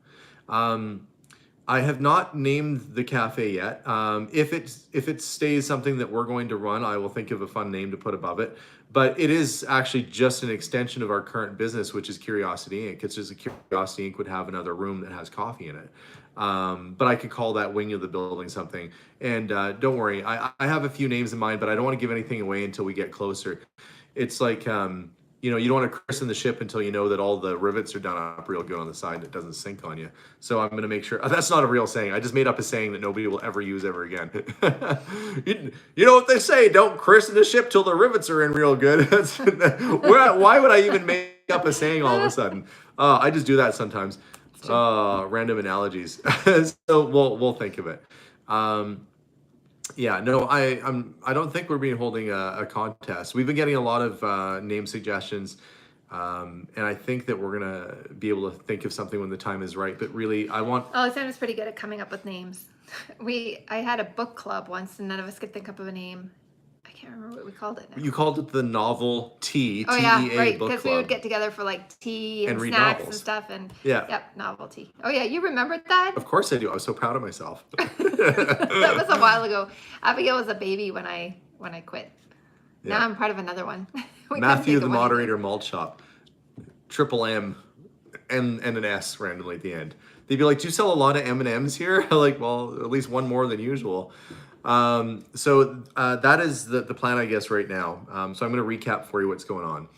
[SPEAKER 1] I have not named the cafe yet. If it stays something that we're going to run, I will think of a fun name to put above it. But it is actually just an extension of our current business, which is Curiosity Inc. It's just a Curiosity Inc. would have another room that has coffee in it. But I could call that wing of the building something. And don't worry, I have a few names in mind, but I don't want to give anything away until we get closer. It's like, you know, you don't want to christen the ship until you know that all the rivets are done up real good on the side and it doesn't sink on you. So I'm going to make sure. That's not a real saying. I just made up a saying that nobody will ever use ever again. You know what they say? Don't christen the ship till the rivets are in real good. Why would I even make up a saying all of a sudden? I just do that sometimes. Random analogies. So we'll think of it. Yeah, no, I don't think we're holding a contest. We've been getting a lot of name suggestions, and I think that we're gonna be able to think of something when the time is right. But really,
[SPEAKER 2] Alexander's pretty good at coming up with names. I had a book club once, and none of us could think up of a name. I can't remember what we called it now.
[SPEAKER 1] You called it the Novel Tea.
[SPEAKER 2] Oh yeah,
[SPEAKER 1] TEA
[SPEAKER 2] right.
[SPEAKER 1] Book
[SPEAKER 2] Because we
[SPEAKER 1] Club.
[SPEAKER 2] would get together for like tea and
[SPEAKER 1] read
[SPEAKER 2] snacks
[SPEAKER 1] novels.
[SPEAKER 2] and stuff, and
[SPEAKER 1] Yeah.
[SPEAKER 2] novelty. Oh yeah, you remembered that?
[SPEAKER 1] Of course I do. I was so proud of myself.
[SPEAKER 2] That was a while ago. Abigail was a baby when I quit.
[SPEAKER 1] Yeah.
[SPEAKER 2] Now I'm part of another one. We couldn't
[SPEAKER 1] Matthew,
[SPEAKER 2] think
[SPEAKER 1] the
[SPEAKER 2] of one.
[SPEAKER 1] moderator, Malt Shop. Triple M and an S randomly at the end. They'd be like, do you sell a lot of M&Ms here? Like, well, at least one more than usual. So that is the plan, I guess, right now. So I'm going to recap for you what's going on.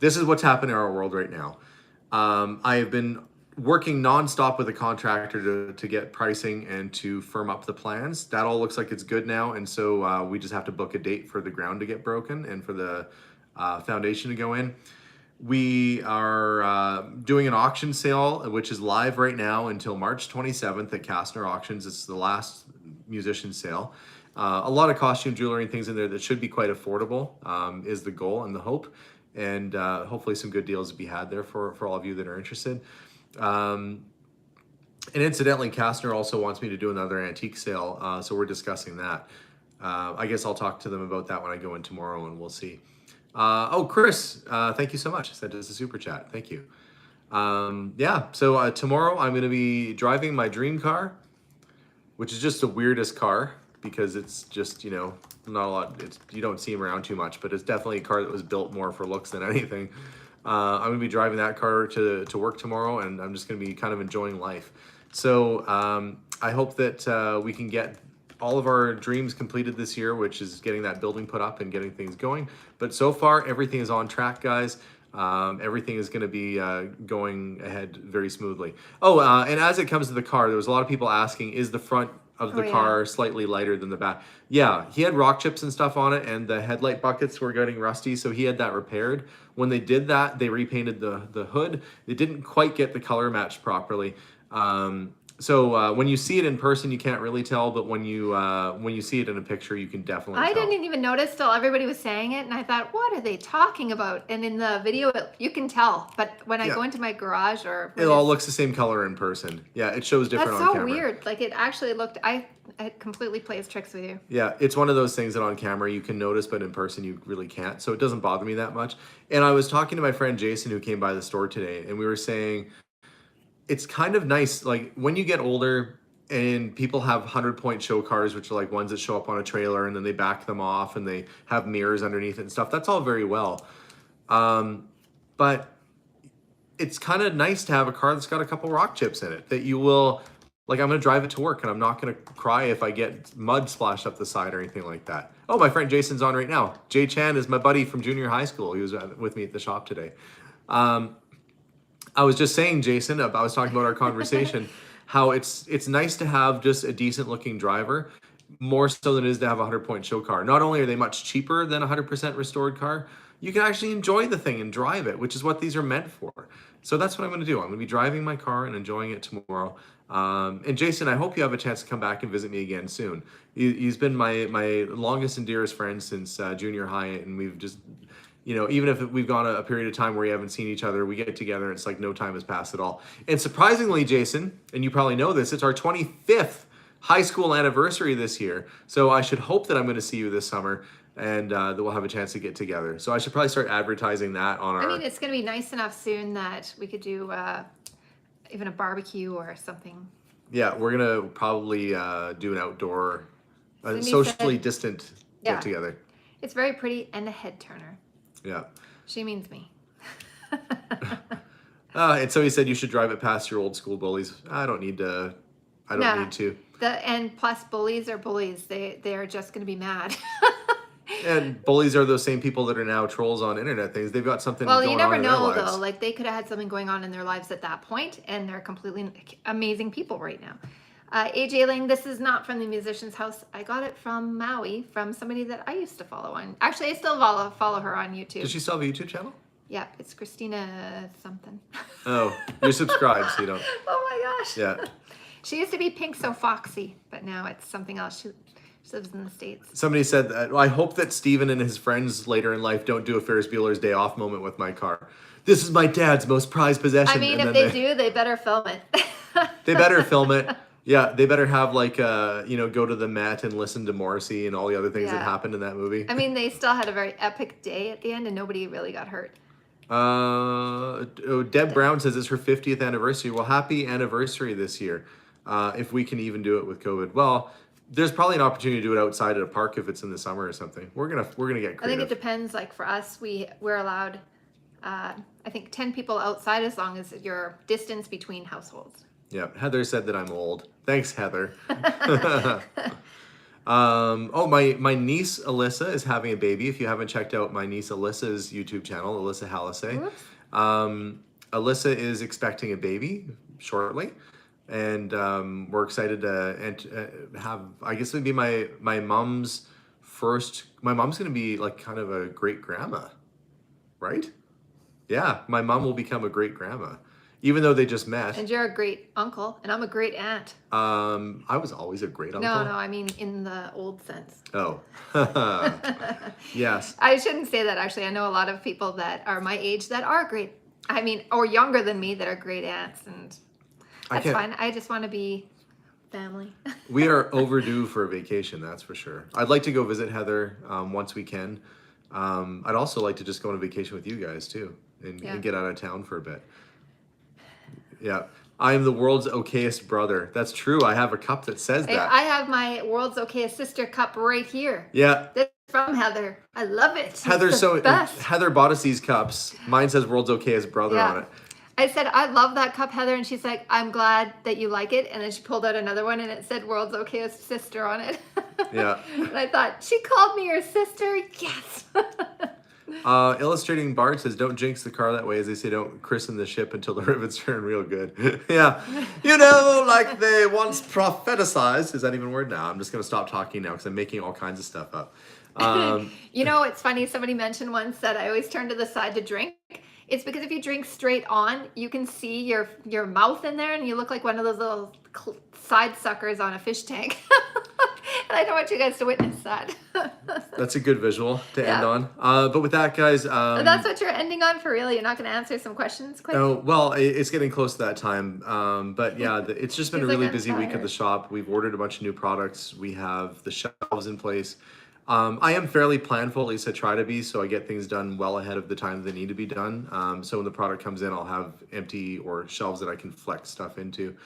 [SPEAKER 1] This is what's happening in our world right now. I have been working nonstop with a contractor to get pricing and to firm up the plans. That all looks like it's good now. And so we just have to book a date for the ground to get broken and for the foundation to go in. We are doing an auction sale, which is live right now until March 27th at Kastner Auctions. It's the last musician sale. A lot of costume jewelry and things in there that should be quite affordable is the goal and the hope. And hopefully some good deals to be had there for all of you that are interested. And incidentally, Kastner also wants me to do another antique sale, so we're discussing that. I guess I'll talk to them about that when I go in tomorrow, and we'll see. Oh, Chris, thank you so much. Sent us a super chat. Thank you. Yeah, so tomorrow I'm going to be driving my dream car, which is just the weirdest car because it's just, you know, not a lot. You don't see them around too much, but it's definitely a car that was built more for looks than anything. I'm going to be driving that car to work tomorrow, and I'm just going to be kind of enjoying life. So I hope that we can get all of our dreams completed this year, which is getting that building put up and getting things going. But so far, everything is on track, guys. Everything is going to be going ahead very smoothly. Oh, and as it comes to the car, there was a lot of people asking, is the front of the car slightly lighter than the back? Yeah, he had rock chips and stuff on it, and the headlight buckets were getting rusty, so he had that repaired. When they did that, they repainted the hood. They didn't quite get the color matched properly. So when you see it in person, you can't really tell, but when you see it in a picture, you can definitely tell.
[SPEAKER 2] I didn't even notice till everybody was saying it, and I thought, what are they talking about? And in the video, you can tell, but when I go into my garage or...
[SPEAKER 1] It all looks the same color in person. Yeah, it shows different on camera.
[SPEAKER 2] That's so weird. Like, it actually looked... It completely plays tricks with you.
[SPEAKER 1] Yeah, it's one of those things that on camera you can notice, but in person you really can't. So it doesn't bother me that much. And I was talking to my friend Jason, who came by the store today, and we were saying... It's kind of nice, like when you get older and people have 100-point show cars, which are like ones that show up on a trailer and then they back them off and they have mirrors underneath it and stuff. That's all very well. But it's kind of nice to have a car that's got a couple rock chips in it that you will, like I'm going to drive it to work and I'm not going to cry if I get mud splashed up the side or anything like that. Oh, my friend Jason's on right now. Jay Chan is my buddy from junior high school. He was with me at the shop today. I was just saying, Jason, I was talking about our conversation, how it's nice to have just a decent looking driver, more so than it is to have a 100-point show car. Not only are they much cheaper than a 100% restored car, you can actually enjoy the thing and drive it, which is what these are meant for. So that's what I'm going to do. I'm going to be driving my car and enjoying it tomorrow. And Jason, I hope you have a chance to come back and visit me again soon. He's been my longest and dearest friend since junior high, and we've just... You know, even if we've gone a period of time where we haven't seen each other, we get together and it's like no time has passed at all. And surprisingly, Jason, and you probably know this, it's our 25th high school anniversary this year. So I should hope that I'm going to see you this summer and that we'll have a chance to get together. So I should probably start advertising that on our...
[SPEAKER 2] I mean, it's going to be nice enough soon that we could do even a barbecue or something.
[SPEAKER 1] Yeah, we're going to probably do an outdoor, socially distant get together.
[SPEAKER 2] It's very pretty and a head turner.
[SPEAKER 1] Yeah.
[SPEAKER 2] She means me.
[SPEAKER 1] And so he said you should drive it past your old school bullies. I don't need to. Need to.
[SPEAKER 2] And plus bullies are bullies. They are just going to be mad.
[SPEAKER 1] And bullies are those same people that are now trolls on internet things. They've got something going on in their lives. Well, you never know, though.
[SPEAKER 2] Like, they could have had something going on in their lives at that point, and they're completely amazing people right now. AJ Ling, this is not from the musician's house. I got it from Maui, from somebody that I used to follow on. Actually, I still follow her on YouTube.
[SPEAKER 1] Does she still have a YouTube channel?
[SPEAKER 2] Yeah, it's Christina something.
[SPEAKER 1] Oh, you're subscribed, so you don't.
[SPEAKER 2] Oh my gosh.
[SPEAKER 1] Yeah.
[SPEAKER 2] She used to be Pink So Foxy, but now it's something else. She lives in the States.
[SPEAKER 1] Somebody said that, I hope that Steven and his friends later in life don't do a Ferris Bueller's Day Off moment with my car. This is my dad's most prized possession.
[SPEAKER 2] I mean, if they do, they better film it.
[SPEAKER 1] They better film it. Yeah, they better have go to the Met and listen to Morrissey and all the other things that happened in that movie.
[SPEAKER 2] I mean, they still had a very epic day at the end and nobody really got hurt.
[SPEAKER 1] Deb Brown says it's her 50th anniversary. Well, happy anniversary this year. If we can even do it with COVID. Well, there's probably an opportunity to do it outside at a park if it's in the summer or something. We're gonna get creative.
[SPEAKER 2] I think it depends. Like for us, we're allowed, I think 10 people outside as long as your distance between households.
[SPEAKER 1] Yeah, Heather said that I'm old. Thanks, Heather. My niece Alyssa is having a baby. If you haven't checked out my niece Alyssa's YouTube channel, Alyssa Hallisey, Alyssa is expecting a baby shortly, and we're excited to have. I guess it would be my mom's first. My mom's going to be like kind of a great grandma, right? Yeah, my mom will become a great grandma. even though they just met.
[SPEAKER 2] And you're a great uncle, and I'm a great aunt.
[SPEAKER 1] I was always a great uncle.
[SPEAKER 2] No, I mean in the old sense.
[SPEAKER 1] Oh, yes.
[SPEAKER 2] I shouldn't say that, actually. I know a lot of people that are my age that are great, I mean, or younger than me that are great aunts, and that's fine. I just want to be family.
[SPEAKER 1] We are overdue for a vacation, that's for sure. I'd like to go visit Heather once we can. I'd also like to just go on a vacation with you guys too, and get out of town for a bit. Yeah. I am the world's okayest brother. That's true. I have a cup that says that.
[SPEAKER 2] I have my world's okayest sister cup right here.
[SPEAKER 1] Yeah.
[SPEAKER 2] This is from Heather. I love it.
[SPEAKER 1] Heather bought us these cups. Mine says world's okayest brother on it.
[SPEAKER 2] I said, I love that cup, Heather. And she's like, I'm glad that you like it. And then she pulled out another one and it said world's okayest sister on it.
[SPEAKER 1] Yeah.
[SPEAKER 2] And I thought, she called me her sister? Yes.
[SPEAKER 1] Illustrating Bart says, don't jinx the car that way. As they say, don't christen the ship until the rivets turn real good. Yeah. You know, like they once prophesized. Is that even a word? No, I'm just going to stop talking now because I'm making all kinds of stuff up.
[SPEAKER 2] You know, it's funny. Somebody mentioned once that I always turn to the side to drink. It's because if you drink straight on, you can see your mouth in there and you look like one of those little side suckers on a fish tank. And I don't want you guys to witness that.
[SPEAKER 1] That's a good visual to end on. But with that, guys...
[SPEAKER 2] that's what you're ending on for real? You're not going to answer some questions quick?
[SPEAKER 1] Oh, well, it's getting close to that time. But yeah, it's just been a really busy week at the shop. We've ordered a bunch of new products. We have the shelves in place. I am fairly planful, at least I try to be, so I get things done well ahead of the time they need to be done. So when the product comes in, I'll have empty or shelves that I can flex stuff into.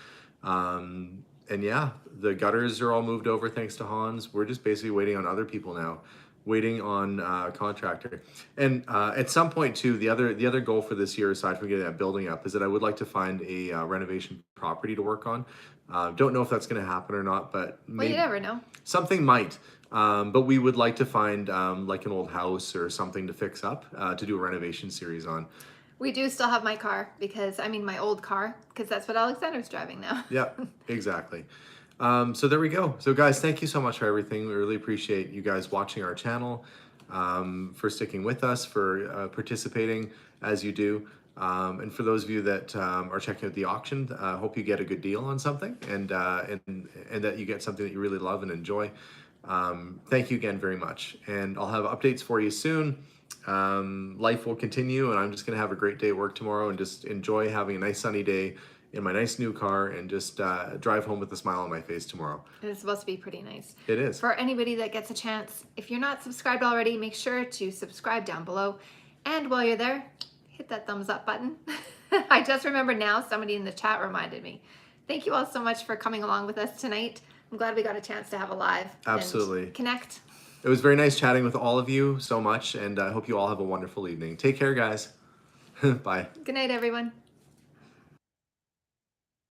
[SPEAKER 1] And yeah, the gutters are all moved over thanks to Hans. We're just basically waiting on other people now, waiting on a contractor. And at some point too, the other goal for this year, aside from getting that building up, is that I would like to find a renovation property to work on. Don't know if that's going to happen or not, but
[SPEAKER 2] well, you never know.
[SPEAKER 1] Something might. But we would like to find like an old house or something to fix up to do a renovation series on.
[SPEAKER 2] We do still have my car my old car, because that's what Alexander's driving now.
[SPEAKER 1] Yeah, exactly. So there we go. So guys, thank you so much for everything. We really appreciate you guys watching our channel, for sticking with us, for participating as you do. And for those of you that are checking out the auction, hope you get a good deal on something and that you get something that you really love and enjoy. Thank you again very much. And I'll have updates for you soon. Life will continue, and I'm just going to have a great day at work tomorrow and just enjoy having a nice sunny day in my nice new car and just drive home with a smile on my face tomorrow.
[SPEAKER 2] It's supposed to be pretty nice.
[SPEAKER 1] It is.
[SPEAKER 2] For anybody that gets a chance, if you're not subscribed already, make sure to subscribe down below. And while you're there, hit that thumbs up button. I just remembered now, somebody in the chat reminded me. Thank you all so much for coming along with us tonight. I'm glad we got a chance to have a live.
[SPEAKER 1] Absolutely.
[SPEAKER 2] And connect.
[SPEAKER 1] It was very nice chatting with all of you so much, and I hope you all have a wonderful evening. Take care, guys. Bye.
[SPEAKER 2] Good night, everyone.